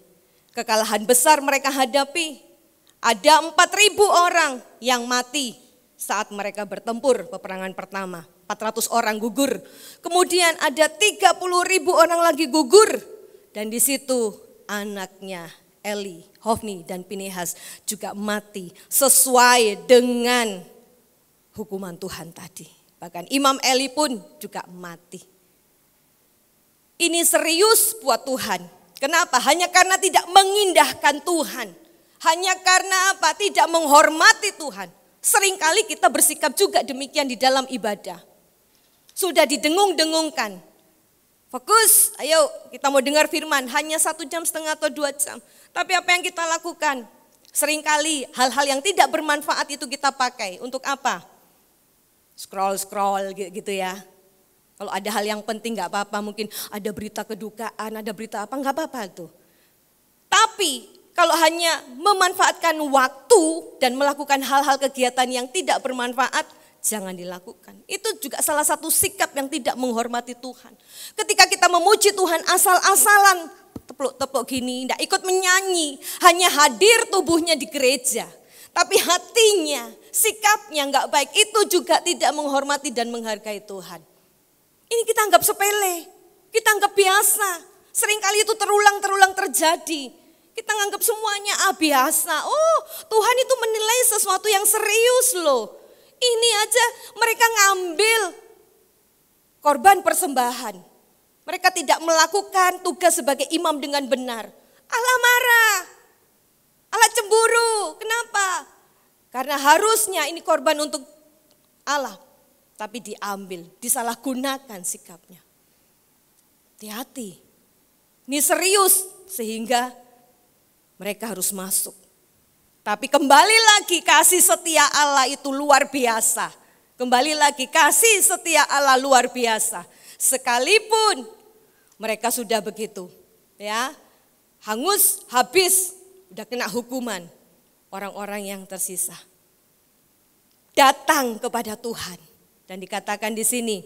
Kekalahan besar mereka hadapi. Ada 4.000 orang yang mati saat mereka bertempur peperangan pertama. 400 orang gugur. Kemudian ada 30.000 orang lagi gugur. Dan di situ anaknya Eli, Hofni dan Pinehas juga mati sesuai dengan hukuman Tuhan tadi. Bahkan Imam Eli pun juga mati. Ini serius buat Tuhan. Kenapa? Hanya karena tidak mengindahkan Tuhan. Hanya karena apa? Tidak menghormati Tuhan. Seringkali kita bersikap juga demikian di dalam ibadah. Sudah didengung-dengungkan. Fokus, ayo kita mau dengar firman. Hanya 1,5 jam atau 2 jam. Tapi apa yang kita lakukan? Seringkali hal-hal yang tidak bermanfaat itu kita pakai. Untuk apa? Scroll gitu ya. Kalau ada hal yang penting gak apa-apa, mungkin ada berita kedukaan, ada berita apa, gak apa-apa tuh. Tapi kalau hanya memanfaatkan waktu dan melakukan hal-hal kegiatan yang tidak bermanfaat, jangan dilakukan. Itu juga salah satu sikap yang tidak menghormati Tuhan. Ketika kita memuji Tuhan asal-asalan, tepuk-tepuk gini, tidak ikut menyanyi, hanya hadir tubuhnya di gereja. Tapi hatinya, sikapnya enggak baik, itu juga tidak menghormati dan menghargai Tuhan. Ini kita anggap sepele, kita anggap biasa. Seringkali itu terulang terjadi. Kita anggap semuanya biasa. Oh, Tuhan itu menilai sesuatu yang serius loh. Ini aja mereka ngambil korban persembahan. Mereka tidak melakukan tugas sebagai imam dengan benar. Allah marah, Allah cemburu. Kenapa? Karena harusnya ini korban untuk Allah. Tapi diambil, disalahgunakan sikapnya. Hati-hati. Ini serius sehingga mereka harus masuk. Tapi kembali lagi kasih setia Allah itu luar biasa. Kembali lagi kasih setia Allah luar biasa. Sekalipun mereka sudah begitu, ya, hangus, habis, udah kena hukuman. Orang-orang yang tersisa datang kepada Tuhan dan dikatakan di sini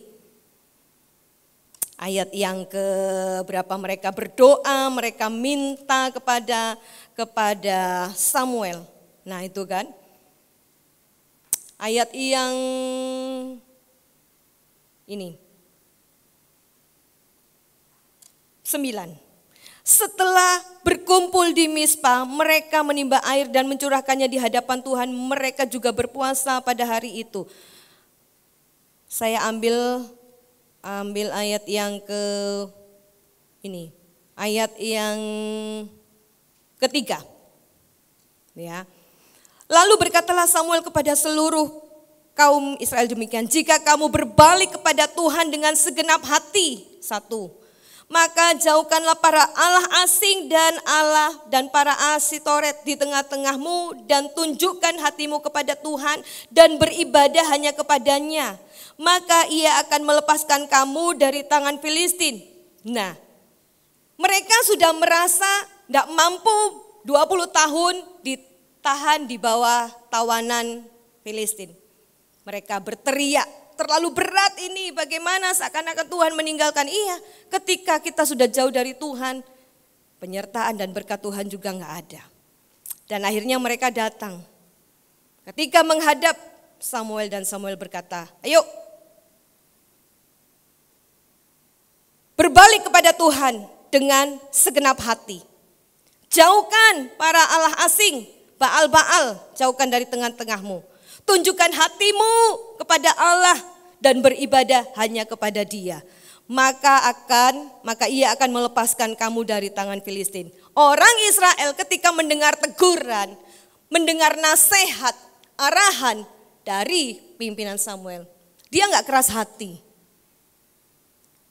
ayat yang keberapa mereka berdoa, mereka minta kepada Samuel. Nah itu kan ayat yang ini 9. Setelah berkumpul di Mispa, mereka menimba air dan mencurahkannya di hadapan Tuhan. Mereka juga berpuasa pada hari itu. Saya ambil ayat yang ayat yang ketiga. Ya. Lalu berkatalah Samuel kepada seluruh kaum Israel demikian, jika kamu berbalik kepada Tuhan dengan segenap hati, 1, maka jauhkanlah para Allah asing dan para Asitoret di tengah-tengahmu dan tunjukkan hatimu kepada Tuhan dan beribadah hanya kepadanya. Maka ia akan melepaskan kamu dari tangan Filistin. Nah, mereka sudah merasa tidak mampu 20 tahun ditahan di bawah tawanan Filistin. Mereka berteriak, terlalu berat ini, bagaimana seakan-akan Tuhan meninggalkan. Iya, ketika kita sudah jauh dari Tuhan, penyertaan dan berkat Tuhan juga enggak ada. Dan akhirnya mereka datang. Ketika menghadap Samuel dan Samuel berkata, ayo berbalik kepada Tuhan dengan segenap hati. Jauhkan para Allah asing, Baal-Baal, jauhkan dari tengah-tengahmu. Tunjukkan hatimu kepada Allah dan beribadah hanya kepada Dia. Maka ia akan melepaskan kamu dari tangan Filistin. Orang Israel ketika mendengar teguran, mendengar nasihat, arahan dari pimpinan Samuel, dia enggak keras hati.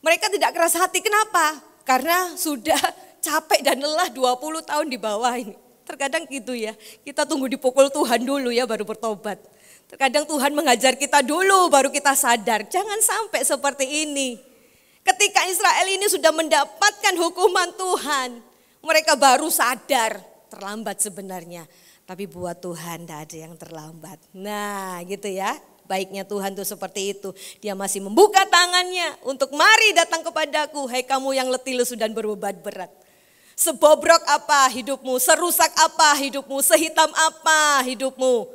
Mereka tidak keras hati, kenapa? Karena sudah capek dan lelah 20 tahun di bawah ini. Terkadang gitu ya, kita tunggu dipukul Tuhan dulu ya baru bertobat. Terkadang Tuhan mengajar kita dulu baru kita sadar. Jangan sampai seperti ini. Ketika Israel ini sudah mendapatkan hukuman Tuhan, mereka baru sadar, terlambat sebenarnya. Tapi buat Tuhan tidak ada yang terlambat. Nah gitu ya. Baiknya Tuhan tuh seperti itu. Dia masih membuka tangannya untuk mari datang kepadaku. Hai kamu yang letih lesu dan berbeban berat. Sebobrok apa hidupmu, serusak apa hidupmu, sehitam apa hidupmu.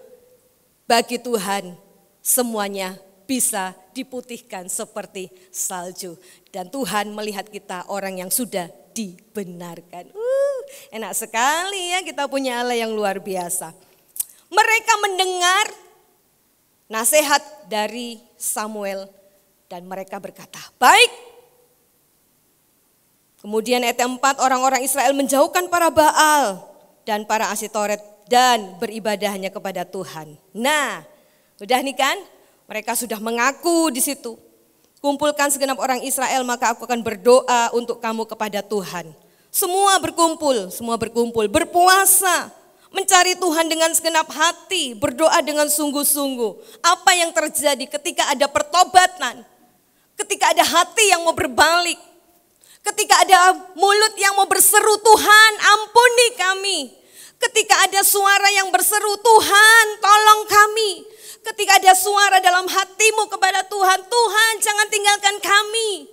Bagi Tuhan semuanya bisa diputihkan seperti salju. Dan Tuhan melihat kita orang yang sudah dibenarkan. Enak sekali ya kita punya Allah yang luar biasa. Mereka mendengar nasihat dari Samuel dan mereka berkata, baik. Kemudian ayat 4, orang-orang Israel menjauhkan para Baal dan para Asitoret dan beribadah hanya kepada Tuhan. Nah, sudah nih kan? Mereka sudah mengaku di situ. Kumpulkan segenap orang Israel maka aku akan berdoa untuk kamu kepada Tuhan. Semua berkumpul, berpuasa. Mencari Tuhan dengan segenap hati, berdoa dengan sungguh-sungguh. Apa yang terjadi ketika ada pertobatan, ketika ada hati yang mau berbalik, ketika ada mulut yang mau berseru Tuhan ampuni kami, ketika ada suara yang berseru Tuhan tolong kami, ketika ada suara dalam hati Tuhan, Tuhan jangan tinggalkan kami.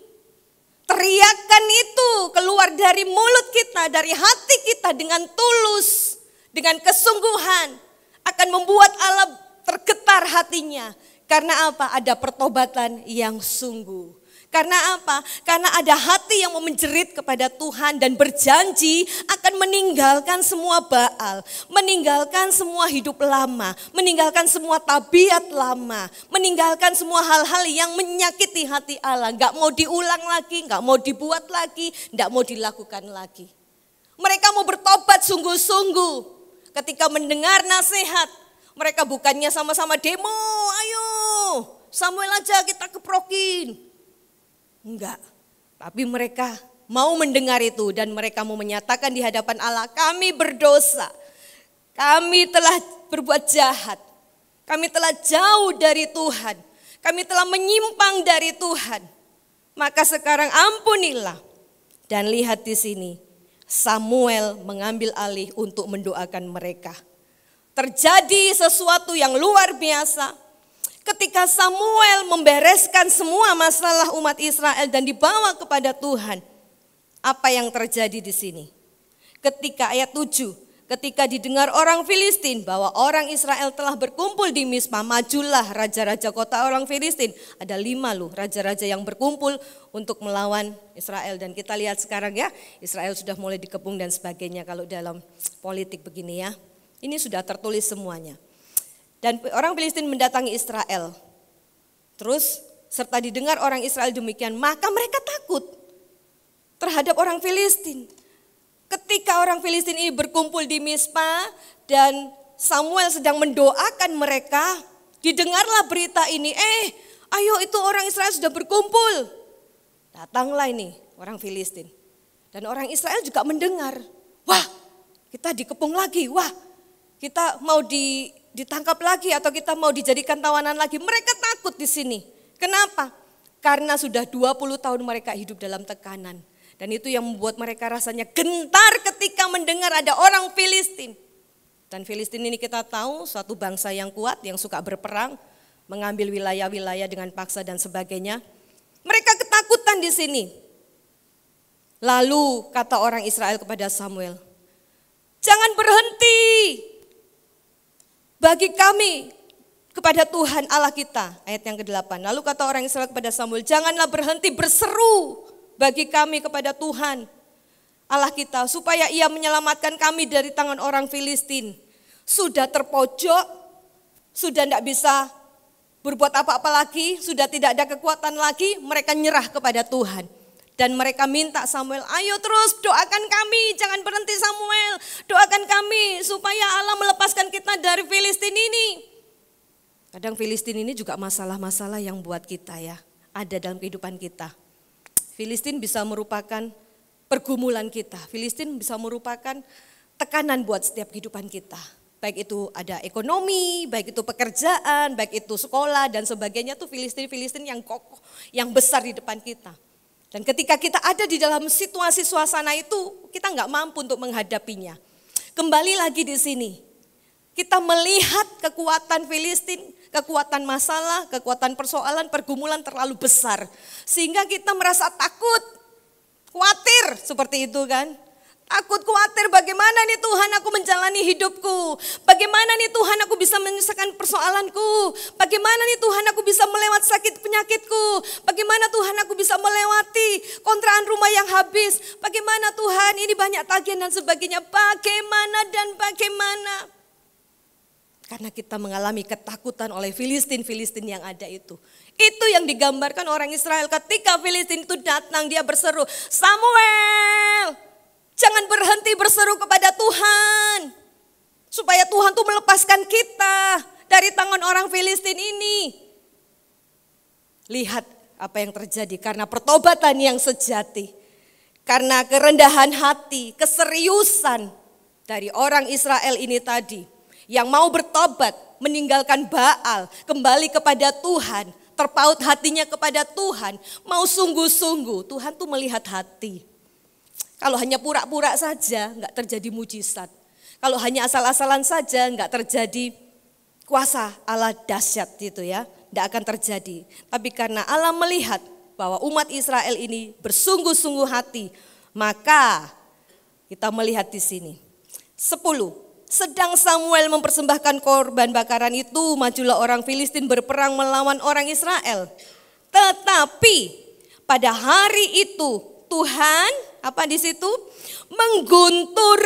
Teriakan itu keluar dari mulut kita, dari hati kita dengan tulus, dengan kesungguhan. Akan membuat Allah tergetar hatinya. Karena apa? Ada pertobatan yang sungguh. Karena apa? Karena ada hati yang mau menjerit kepada Tuhan dan berjanji akan meninggalkan semua Baal, meninggalkan semua hidup lama, meninggalkan semua tabiat lama, meninggalkan semua hal-hal yang menyakiti hati Allah. Gak mau diulang lagi, gak mau dibuat lagi, gak mau dilakukan lagi. Mereka mau bertobat sungguh-sungguh. Ketika mendengar nasihat, mereka bukannya sama-sama demo, ayo Samuel aja kita keprokin. Enggak, tapi mereka mau mendengar itu dan mereka mau menyatakan di hadapan Allah, kami berdosa, kami telah berbuat jahat, kami telah jauh dari Tuhan, kami telah menyimpang dari Tuhan. Maka sekarang ampunilah. Dan lihat di sini, Samuel mengambil alih untuk mendoakan mereka. Terjadi sesuatu yang luar biasa. Ketika Samuel membereskan semua masalah umat Israel dan dibawa kepada Tuhan, apa yang terjadi di sini? Ketika ayat 7, ketika didengar orang Filistin bahwa orang Israel telah berkumpul di Mispa, majulah raja-raja kota orang Filistin. Ada 5 loh raja-raja yang berkumpul untuk melawan Israel. Dan kita lihat sekarang ya, Israel sudah mulai dikepung dan sebagainya kalau dalam politik begini ya. Ini sudah tertulis semuanya. Dan orang Filistin mendatangi Israel. Terus serta didengar orang Israel demikian, maka mereka takut terhadap orang Filistin. Ketika orang Filistin ini berkumpul di Mispa dan Samuel sedang mendoakan mereka, didengarlah berita ini, ayo itu orang Israel sudah berkumpul. Datanglah ini orang Filistin. Dan orang Israel juga mendengar, wah kita dikepung lagi, wah kita mau ditangkap lagi atau kita mau dijadikan tawanan lagi. Mereka takut di sini. Kenapa? Karena sudah 20 tahun mereka hidup dalam tekanan. Dan itu yang membuat mereka rasanya gentar ketika mendengar ada orang Filistin. Dan Filistin ini kita tahu suatu bangsa yang kuat, yang suka berperang, mengambil wilayah-wilayah dengan paksa dan sebagainya. Mereka ketakutan di sini. Lalu kata orang Israel kepada Samuel, jangan berhenti bagi kami kepada Tuhan Allah kita. Ayat yang ke-8. Lalu kata orang Israel kepada Samuel, janganlah berhenti berseru bagi kami kepada Tuhan Allah kita, supaya ia menyelamatkan kami dari tangan orang Filistin. Sudah terpojok, sudah tidak bisa berbuat apa-apa lagi, sudah tidak ada kekuatan lagi, mereka nyerah kepada Tuhan. Dan mereka minta Samuel, ayo terus doakan kami, jangan berhenti Samuel. Doakan kami supaya Allah melepaskan kita dari Filistin ini. Kadang Filistin ini juga masalah-masalah yang buat kita ya, ada dalam kehidupan kita. Filistin bisa merupakan pergumulan kita. Filistin bisa merupakan tekanan buat setiap kehidupan kita. Baik itu ada ekonomi, baik itu pekerjaan, baik itu sekolah dan sebagainya, tuh Filistin yang kokoh, yang besar di depan kita. Dan ketika kita ada di dalam situasi suasana itu, kita nggak mampu untuk menghadapinya. Kembali lagi di sini, kita melihat kekuatan Filistin, kekuatan masalah, kekuatan persoalan, pergumulan terlalu besar. Sehingga kita merasa takut, khawatir seperti itu kan. Takut, khawatir, bagaimana nih Tuhan aku menjalani hidupku. Bagaimana nih Tuhan aku bisa menyelesaikan persoalanku. Bagaimana nih Tuhan aku bisa melewati sakit penyakitku. Bagaimana Tuhan aku bisa melewati kontrakan rumah yang habis. Bagaimana Tuhan ini banyak tagihan dan sebagainya. Bagaimana dan bagaimana. Karena kita mengalami ketakutan oleh Filistin yang ada itu. Itu yang digambarkan orang Israel ketika Filistin itu datang, dia berseru, Samuel, jangan berhenti berseru kepada Tuhan. Supaya Tuhan tuh melepaskan kita dari tangan orang Filistin ini. Lihat apa yang terjadi karena pertobatan yang sejati. Karena kerendahan hati, keseriusan dari orang Israel ini tadi. Yang mau bertobat, meninggalkan Baal, kembali kepada Tuhan, terpaut hatinya kepada Tuhan, mau sungguh-sungguh. Tuhan tuh melihat hati. Kalau hanya pura-pura saja, enggak terjadi mujizat. Kalau hanya asal-asalan saja, enggak terjadi kuasa Allah dahsyat gitu ya. tidak akan terjadi. Tapi karena Allah melihat bahwa umat Israel ini bersungguh-sungguh hati, maka kita melihat di sini. 10. Sedang Samuel mempersembahkan korban bakaran itu, majulah orang Filistin berperang melawan orang Israel. Tetapi pada hari itu Tuhan apa di situ? Mengguntur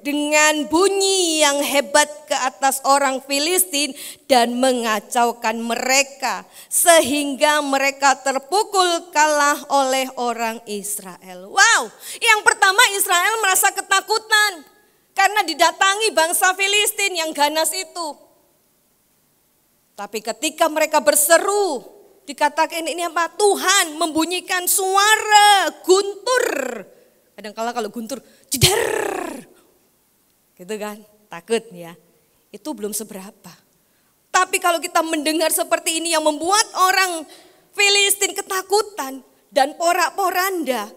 dengan bunyi yang hebat ke atas orang Filistin dan mengacaukan mereka sehingga mereka terpukul kalah oleh orang Israel. Wow, yang pertama Israel merasa ketakutan karena didatangi bangsa Filistin yang ganas itu. Tapi ketika mereka berseru, dikatakan ini apa? Tuhan membunyikan suara guntur. Kadang-kala kalau guntur, jeder. Gitu kan, takut ya. Itu belum seberapa. Tapi kalau kita mendengar seperti ini yang membuat orang Filistin ketakutan dan porak-poranda,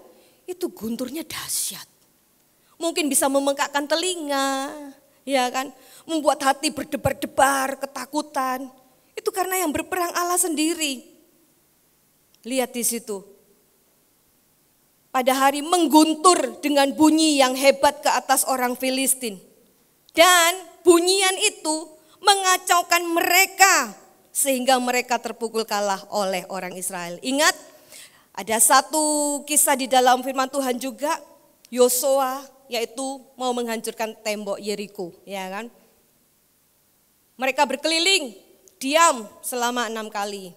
itu gunturnya dahsyat. Mungkin bisa memengkakkan telinga, ya kan? Membuat hati berdebar-debar, ketakutan. Itu karena yang berperang Allah sendiri. Lihat di situ. Pada hari mengguntur dengan bunyi yang hebat ke atas orang Filistin. Dan bunyian itu mengacaukan mereka sehingga mereka terpukul kalah oleh orang Israel. Ingat, ada satu kisah di dalam firman Tuhan juga, Yosua yaitu mau menghancurkan tembok Yeriko, ya kan? Mereka berkeliling, diam selama 6 kali.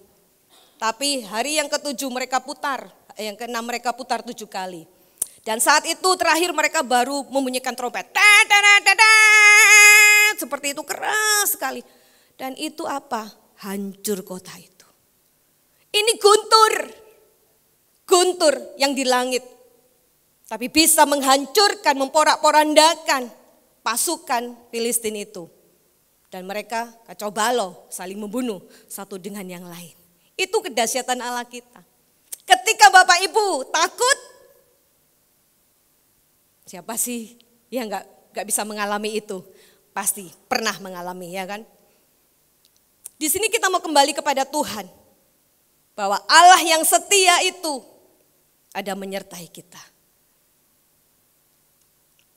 Tapi hari yang ke-7 mereka putar, yang ke-6 mereka putar 7 kali. Dan saat itu terakhir mereka baru membunyikan trompet. Seperti itu keras sekali. Dan itu apa? Hancur kota itu. Ini guntur. Guntur yang di langit. Tapi bisa menghancurkan, memporak-porandakan pasukan Filistin itu. Dan mereka kacau balau, saling membunuh satu dengan yang lain. Itu kedahsyatan Allah kita. Ketika Bapak Ibu takut, siapa sih yang nggak bisa mengalami itu? Pasti pernah mengalami, ya kan? Di sini kita mau kembali kepada Tuhan, bahwa Allah yang setia itu ada menyertai kita.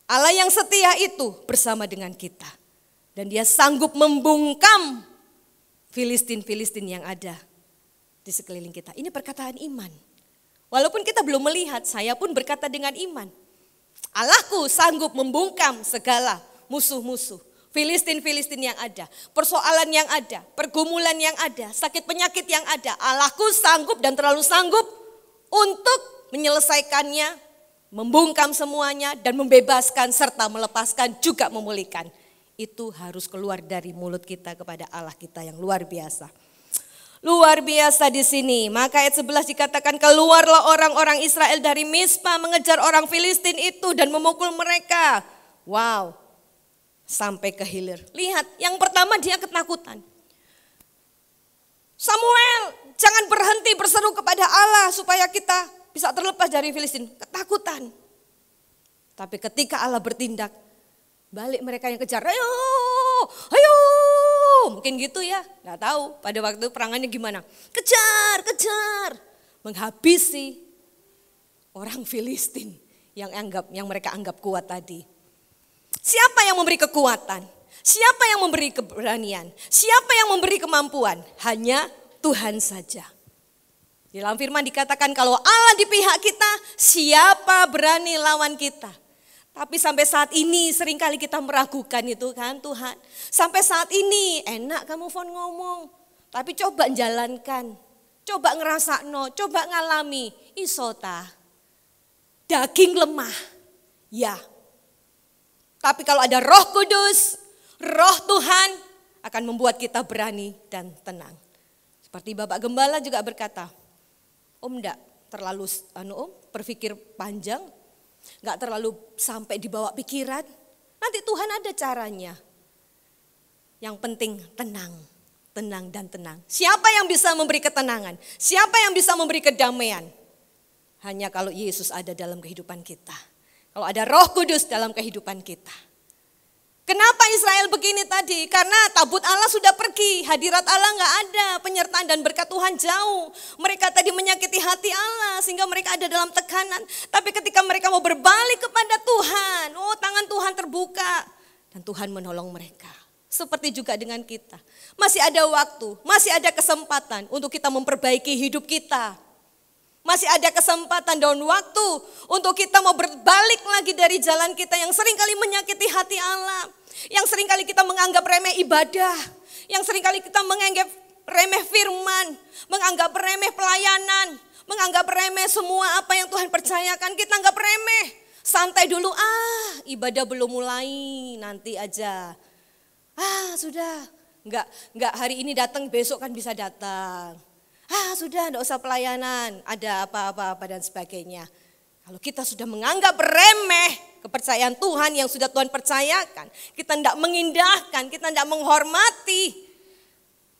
Allah yang setia itu bersama dengan kita, dan Dia sanggup membungkam Filistin-Filistin yang ada di sekeliling kita. Ini perkataan iman. Walaupun kita belum melihat, saya pun berkata dengan iman. Allahku sanggup membungkam segala musuh-musuh. Filistin-Filistin yang ada, persoalan yang ada, pergumulan yang ada, sakit penyakit yang ada. Allahku sanggup dan terlalu sanggup untuk menyelesaikannya, membungkam semuanya dan membebaskan serta melepaskan juga memulihkan. Itu harus keluar dari mulut kita kepada Allah kita yang luar biasa. Luar biasa di sini. Maka ayat 11 dikatakan keluarlah orang-orang Israel dari Mispa mengejar orang Filistin itu dan memukul mereka. Wow. Sampai ke hilir. Lihat, yang pertama dia ketakutan. Samuel, jangan berhenti berseru kepada Allah supaya kita bisa terlepas dari Filistin. Ketakutan. Tapi ketika Allah bertindak, balik mereka yang kejar. Ayo, ayo. Mungkin gitu ya, gak tahu pada waktu perangannya gimana. Kejar, kejar. Menghabisi orang Filistin yang mereka anggap kuat tadi. Siapa yang memberi kekuatan? Siapa yang memberi keberanian? Siapa yang memberi kemampuan? Hanya Tuhan saja. Di dalam firman dikatakan kalau Allah di pihak kita, siapa berani lawan kita? Tapi sampai saat ini seringkali kita meragukan itu kan Tuhan. Sampai saat ini enak kamu phone ngomong. Tapi coba jalankan. Coba ngerasakno, coba ngalami. Isota. Daging lemah. Ya. Tapi kalau ada Roh Kudus, Roh Tuhan akan membuat kita berani dan tenang. Seperti Bapak Gembala juga berkata, Om enggak terlalu berpikir panjang, enggak terlalu sampai dibawa pikiran. Nanti Tuhan ada caranya. Yang penting tenang, tenang dan tenang. Siapa yang bisa memberi ketenangan? Siapa yang bisa memberi kedamaian? Hanya kalau Yesus ada dalam kehidupan kita. Kalau ada Roh Kudus dalam kehidupan kita. Kenapa Israel begini tadi? Karena tabut Allah sudah pergi, hadirat Allah nggak ada, penyertaan dan berkat Tuhan jauh. Mereka tadi menyakiti hati Allah sehingga mereka ada dalam tekanan. Tapi ketika mereka mau berbalik kepada Tuhan, tangan Tuhan terbuka dan Tuhan menolong mereka. Seperti juga dengan kita. Masih ada waktu, masih ada kesempatan untuk kita memperbaiki hidup kita. Masih ada kesempatan dan waktu untuk kita mau berbalik lagi dari jalan kita yang seringkali menyakiti hati Allah. Yang seringkali kita menganggap remeh ibadah. Yang seringkali kita menganggap remeh firman. Menganggap remeh pelayanan. Menganggap remeh semua apa yang Tuhan percayakan. Kita anggap remeh. Santai dulu, ibadah belum mulai, nanti aja. Sudah, enggak hari ini datang, besok kan bisa datang. Sudah, enggak usah pelayanan, ada apa-apa dan sebagainya. Kalau kita sudah menganggap remeh kepercayaan Tuhan yang sudah Tuhan percayakan, kita enggak mengindahkan, kita enggak menghormati.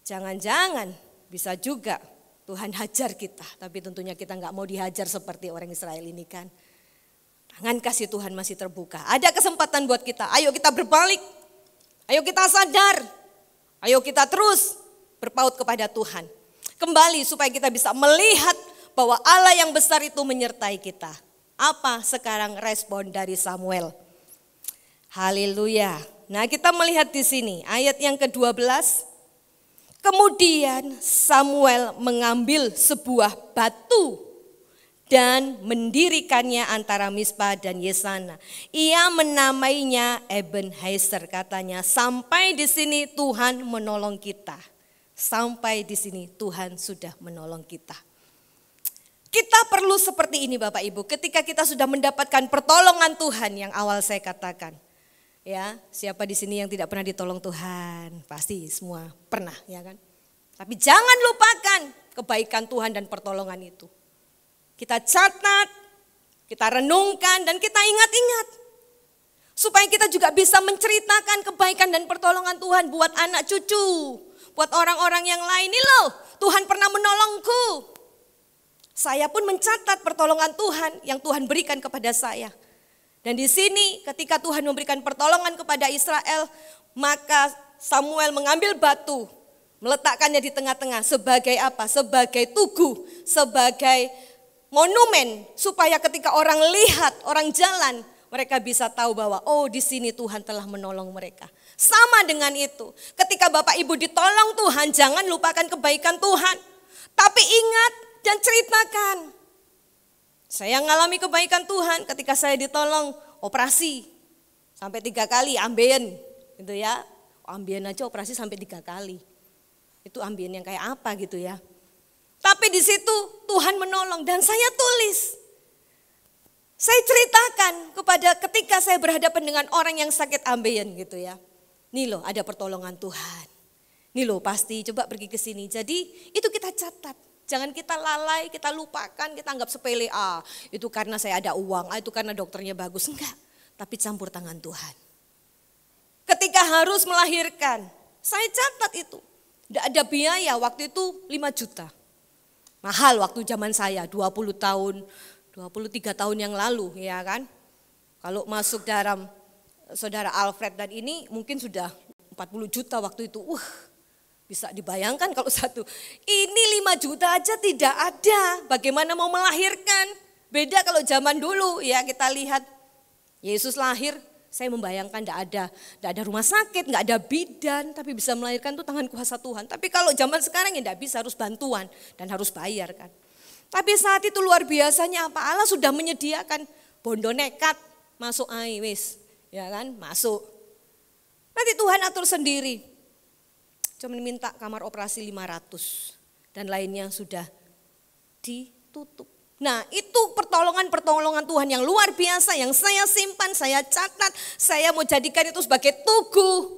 Jangan-jangan bisa juga Tuhan hajar kita, tapi tentunya kita enggak mau dihajar seperti orang Israel ini kan. Tangan kasih Tuhan masih terbuka, ada kesempatan buat kita, ayo kita berbalik, ayo kita sadar, ayo kita terus berpaut kepada Tuhan. Kembali supaya kita bisa melihat bahwa Allah yang besar itu menyertai kita. Apa sekarang respon dari Samuel? Haleluya. Nah, kita melihat di sini ayat yang ke-12. Kemudian Samuel mengambil sebuah batu dan mendirikannya antara Mispa dan Yesana. Ia menamainya Ebenezer, katanya, sampai di sini Tuhan menolong kita. Sampai di sini Tuhan sudah menolong kita. Kita perlu seperti ini Bapak Ibu, ketika kita sudah mendapatkan pertolongan Tuhan yang awal saya katakan. Ya, siapa di sini yang tidak pernah ditolong Tuhan? Pasti semua pernah, ya kan? Tapi jangan lupakan kebaikan Tuhan dan pertolongan itu. Kita catat, kita renungkan dan kita ingat-ingat. Supaya kita juga bisa menceritakan kebaikan dan pertolongan Tuhan buat anak cucu. Buat orang-orang yang lain, nih loh, Tuhan pernah menolongku. Saya pun mencatat pertolongan Tuhan yang Tuhan berikan kepada saya. Dan di sini ketika Tuhan memberikan pertolongan kepada Israel, maka Samuel mengambil batu, meletakkannya di tengah-tengah sebagai apa? Sebagai tugu, sebagai monumen supaya ketika orang lihat, orang jalan, mereka bisa tahu bahwa di sini Tuhan telah menolong mereka. Sama dengan itu, ketika Bapak Ibu ditolong Tuhan, jangan lupakan kebaikan Tuhan. Tapi ingat dan ceritakan. Saya mengalami kebaikan Tuhan ketika saya ditolong operasi. Sampai 3 kali ambien gitu ya. Ambien aja operasi sampai 3 kali. Itu ambien yang kayak apa gitu ya. Tapi di situ Tuhan menolong dan saya tulis. Saya ceritakan kepada ketika saya berhadapan dengan orang yang sakit ambien gitu ya. Nih loh ada pertolongan Tuhan. Nih loh pasti coba pergi ke sini. Jadi itu kita catat. Jangan kita lalai, kita lupakan, kita anggap sepele. Itu karena saya ada uang, itu karena dokternya bagus. Enggak, tapi campur tangan Tuhan. Ketika harus melahirkan, saya catat itu. Tidak ada biaya, waktu itu 5 juta. Mahal waktu zaman saya, 20 tahun, 23 tahun yang lalu ya kan. Kalau masuk dalam saudara Alfred dan ini mungkin sudah 40 juta waktu itu. Bisa dibayangkan kalau satu. Ini 5 juta aja tidak ada. Bagaimana mau melahirkan? Beda kalau zaman dulu ya kita lihat. Yesus lahir, saya membayangkan tidak ada rumah sakit, nggak ada bidan. Tapi bisa melahirkan itu tangan kuasa Tuhan. Tapi kalau zaman sekarang ya tidak bisa, harus bantuan dan harus bayar kan. Tapi saat itu luar biasanya apa? Allah sudah menyediakan bondo nekat masuk wis. Ya kan, masuk. Nanti Tuhan atur sendiri. Cuma minta kamar operasi 500 dan lainnya sudah ditutup. Nah itu pertolongan Tuhan yang luar biasa yang saya simpan, saya catat, saya mau jadikan itu sebagai tugu,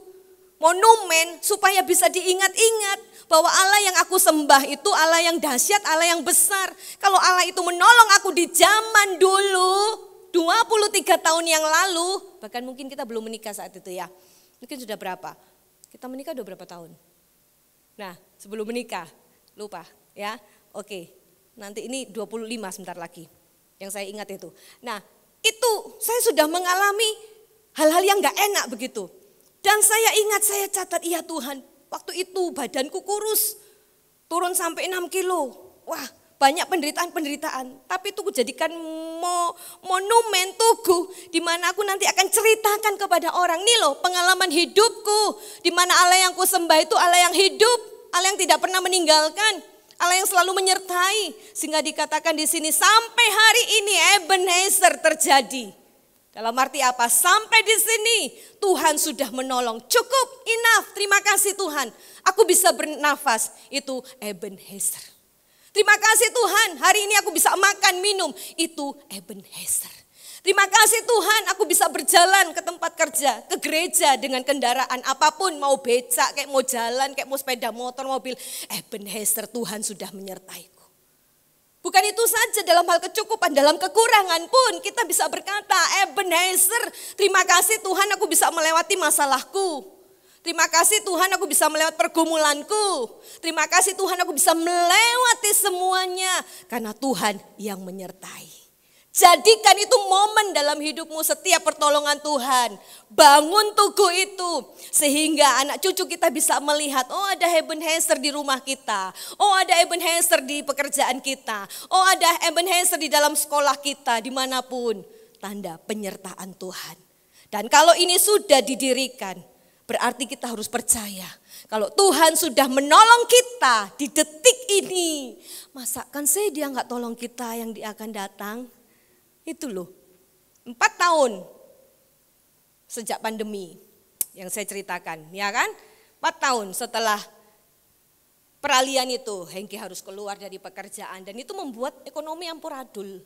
monumen supaya bisa diingat-ingat bahwa Allah yang aku sembah itu Allah yang dahsyat, Allah yang besar. Kalau Allah itu menolong aku di zaman dulu, 23 tahun yang lalu, bahkan mungkin kita belum menikah saat itu ya. Mungkin sudah berapa? Kita menikah udah berapa tahun? Nah, sebelum menikah, lupa ya. Oke, nanti ini 25 sebentar lagi yang saya ingat itu. Nah, itu saya sudah mengalami hal-hal yang gak enak begitu. Dan saya ingat, saya catat, iya Tuhan, waktu itu badanku kurus, turun sampai 6 kilo. Wah, banyak penderitaan-penderitaan. Tapi itu kujadikan monumen tugu, di mana aku nanti akan ceritakan kepada orang. Nih loh pengalaman hidupku, di mana Allah yang ku sembah itu Allah yang hidup, Allah yang tidak pernah meninggalkan, Allah yang selalu menyertai. Sehingga dikatakan di sini sampai hari ini Ebenezer terjadi. Dalam arti apa? Sampai di sini Tuhan sudah menolong. Cukup, enough, terima kasih Tuhan. Aku bisa bernafas, itu Ebenezer. Terima kasih Tuhan, hari ini aku bisa makan, minum, itu Ebenezer. Terima kasih Tuhan, aku bisa berjalan ke tempat kerja, ke gereja dengan kendaraan apapun, mau becak, kayak mau jalan, kayak mau sepeda motor, mobil. Ebenezer, Tuhan sudah menyertaiku. Bukan itu saja, dalam hal kecukupan, dalam kekurangan pun kita bisa berkata, Ebenezer, terima kasih Tuhan aku bisa melewati masalahku. Terima kasih Tuhan aku bisa melewati pergumulanku. Terima kasih Tuhan aku bisa melewati semuanya. Karena Tuhan yang menyertai. Jadikan itu momen dalam hidupmu setiap pertolongan Tuhan. Bangun tugu itu. Sehingga anak cucu kita bisa melihat, oh ada Ebenezer di rumah kita. Oh ada Ebenezer di pekerjaan kita. Oh ada Ebenezer di dalam sekolah kita, dimanapun. Tanda penyertaan Tuhan. Dan kalau ini sudah didirikan, berarti kita harus percaya. Kalau Tuhan sudah menolong kita di detik ini. Masakan sih dia gak tolong kita yang dia akan datang? Itu loh, 4 tahun sejak pandemi yang saya ceritakan, ya kan? 4 tahun setelah peralihan itu, Hengki harus keluar dari pekerjaan dan itu membuat ekonomi amburadul.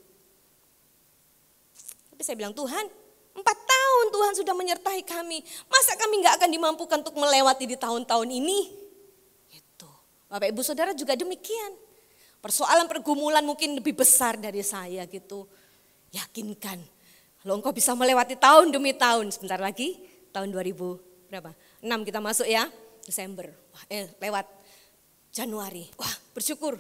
Tapi saya bilang, Tuhan, 4 tahun Tuhan sudah menyertai kami, masa kami gak akan dimampukan untuk melewati di tahun-tahun ini? Itu, Bapak Ibu Saudara juga demikian. Persoalan pergumulan mungkin lebih besar dari saya gitu. Yakinkan, kalau engkau bisa melewati tahun demi tahun, sebentar lagi tahun 2006 kita masuk ya, Desember, lewat Januari, wah bersyukur.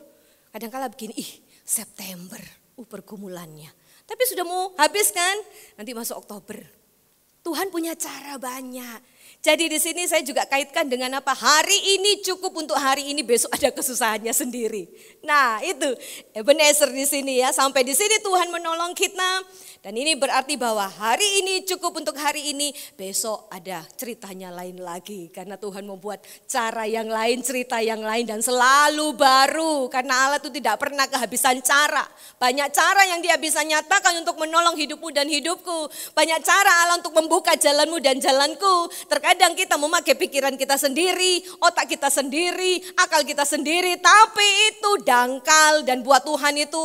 Kadang-kala begini, September, pergumulannya. Tapi sudah mau habis kan, nanti masuk Oktober. Tuhan punya cara banyak. Jadi di sini saya juga kaitkan dengan apa? Hari ini cukup untuk hari ini, besok ada kesusahannya sendiri. Nah itu Ebenezer di sini ya. Sampai di sini Tuhan menolong kita. Dan ini berarti bahwa hari ini cukup untuk hari ini, besok ada ceritanya lain lagi. Karena Tuhan membuat cara yang lain, cerita yang lain dan selalu baru. Karena Allah itu tidak pernah kehabisan cara. Banyak cara yang Dia bisa nyatakan untuk menolong hidupmu dan hidupku. Banyak cara Allah untuk membuka jalanmu dan jalanku. Terkadang kita memakai pikiran kita sendiri, otak kita sendiri, akal kita sendiri. Tapi itu dangkal dan buat Tuhan itu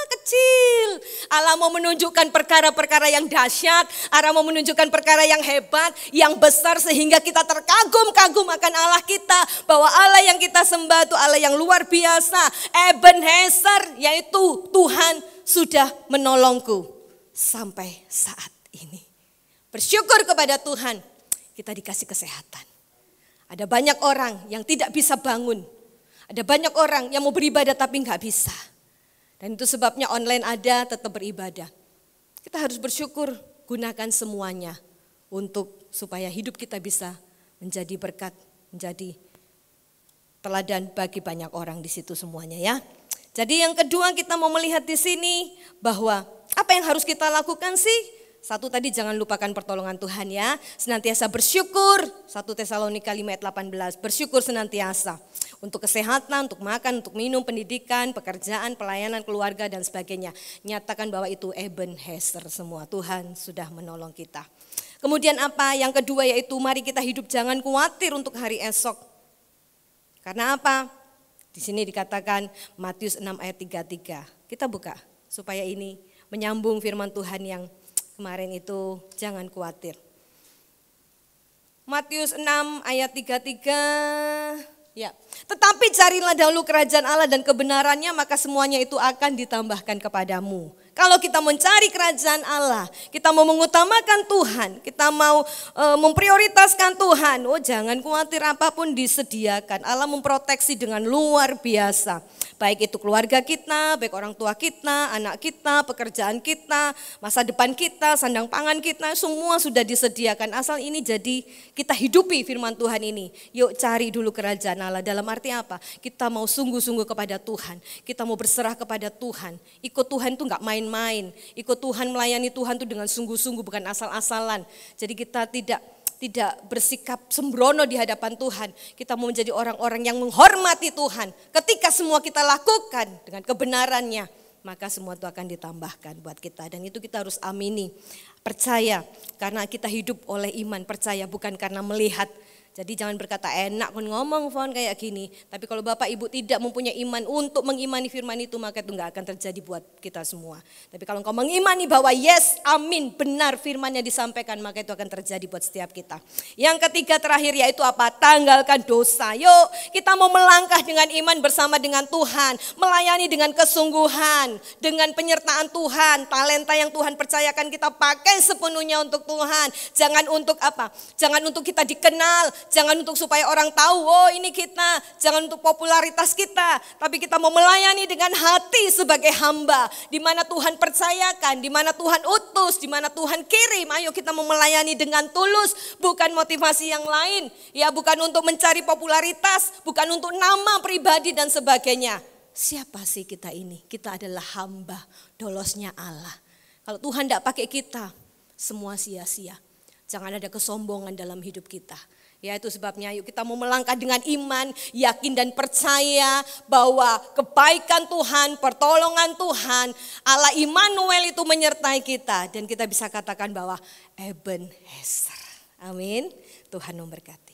kecil. Allah mau menunjukkan perkara-perkara yang dahsyat. Allah mau menunjukkan perkara yang hebat, yang besar sehingga kita terkagum-kagum akan Allah kita. Bahwa Allah yang kita sembah itu Allah yang luar biasa. Ebenezer, yaitu Tuhan sudah menolongku sampai saat ini. Bersyukur kepada Tuhan, kita dikasih kesehatan. Ada banyak orang yang tidak bisa bangun. Ada banyak orang yang mau beribadah tapi nggak bisa. Dan itu sebabnya online ada, tetap beribadah. Kita harus bersyukur, gunakan semuanya untuk supaya hidup kita bisa menjadi berkat, menjadi teladan bagi banyak orang di situ semuanya ya. Jadi yang kedua kita mau melihat di sini bahwa apa yang harus kita lakukan sih? Satu tadi jangan lupakan pertolongan Tuhan ya. Senantiasa bersyukur. 1 Tesalonika 5 ayat 18. Bersyukur senantiasa. Untuk kesehatan, untuk makan, untuk minum, pendidikan, pekerjaan, pelayanan, keluarga dan sebagainya. Nyatakan bahwa itu Ebenezer semua. Tuhan sudah menolong kita. Kemudian apa? Yang kedua yaitu mari kita hidup jangan khawatir untuk hari esok. Karena apa? Di sini dikatakan Matius 6 ayat 33. Kita buka supaya ini menyambung firman Tuhan yang kemarin itu jangan khawatir. Matius 6 ayat 33. Ya. Tetapi carilah dahulu kerajaan Allah dan kebenarannya, maka semuanya itu akan ditambahkan kepadamu. Kalau kita mencari kerajaan Allah, kita mau mengutamakan Tuhan, kita mau memprioritaskan Tuhan, oh jangan khawatir apapun disediakan. Allah memproteksi dengan luar biasa. Baik itu keluarga kita, baik orang tua kita, anak kita, pekerjaan kita, masa depan kita, sandang pangan kita, semua sudah disediakan. Asal ini jadi kita hidupi firman Tuhan ini. Yuk cari dulu kerajaan Allah. Dalam arti apa? Kita mau sungguh-sungguh kepada Tuhan. Kita mau berserah kepada Tuhan. Ikut Tuhan itu enggak main-main. Ikut Tuhan, melayani Tuhan itu dengan sungguh-sungguh, bukan asal-asalan. Jadi kita tidak bersikap sembrono di hadapan Tuhan. Kita mau menjadi orang-orang yang menghormati Tuhan. Ketika semua kita lakukan dengan kebenarannya, maka semua itu akan ditambahkan buat kita. Dan itu kita harus amini, percaya. Karena kita hidup oleh iman, percaya bukan karena melihat. Jadi jangan berkata enak kan ngomong Fon kayak gini. Tapi kalau Bapak Ibu tidak mempunyai iman untuk mengimani firman itu, maka itu enggak akan terjadi buat kita semua. Tapi kalau engkau mengimani bahwa yes, amin, benar firman yang disampaikan, maka itu akan terjadi buat setiap kita. Yang ketiga terakhir yaitu apa? Tanggalkan dosa. Yuk kita mau melangkah dengan iman bersama dengan Tuhan. Melayani dengan kesungguhan, dengan penyertaan Tuhan. Talenta yang Tuhan percayakan kita pakai sepenuhnya untuk Tuhan. Jangan untuk apa? Jangan untuk kita dikenal. Jangan untuk supaya orang tahu, oh ini kita. Jangan untuk popularitas kita. Tapi kita mau melayani dengan hati sebagai hamba. Di mana Tuhan percayakan, di mana Tuhan utus, di mana Tuhan kirim. Ayo kita mau melayani dengan tulus. Bukan motivasi yang lain. Ya bukan untuk mencari popularitas. Bukan untuk nama pribadi dan sebagainya. Siapa sih kita ini? Kita adalah hamba dolosnya Allah. Kalau Tuhan tidak pakai kita, semua sia-sia. Jangan ada kesombongan dalam hidup kita. Ya itu sebabnya yuk kita mau melangkah dengan iman, yakin dan percaya bahwa kebaikan Tuhan, pertolongan Tuhan, Allah Immanuel itu menyertai kita. Dan kita bisa katakan bahwa Ebenezer. Amin. Tuhan memberkati.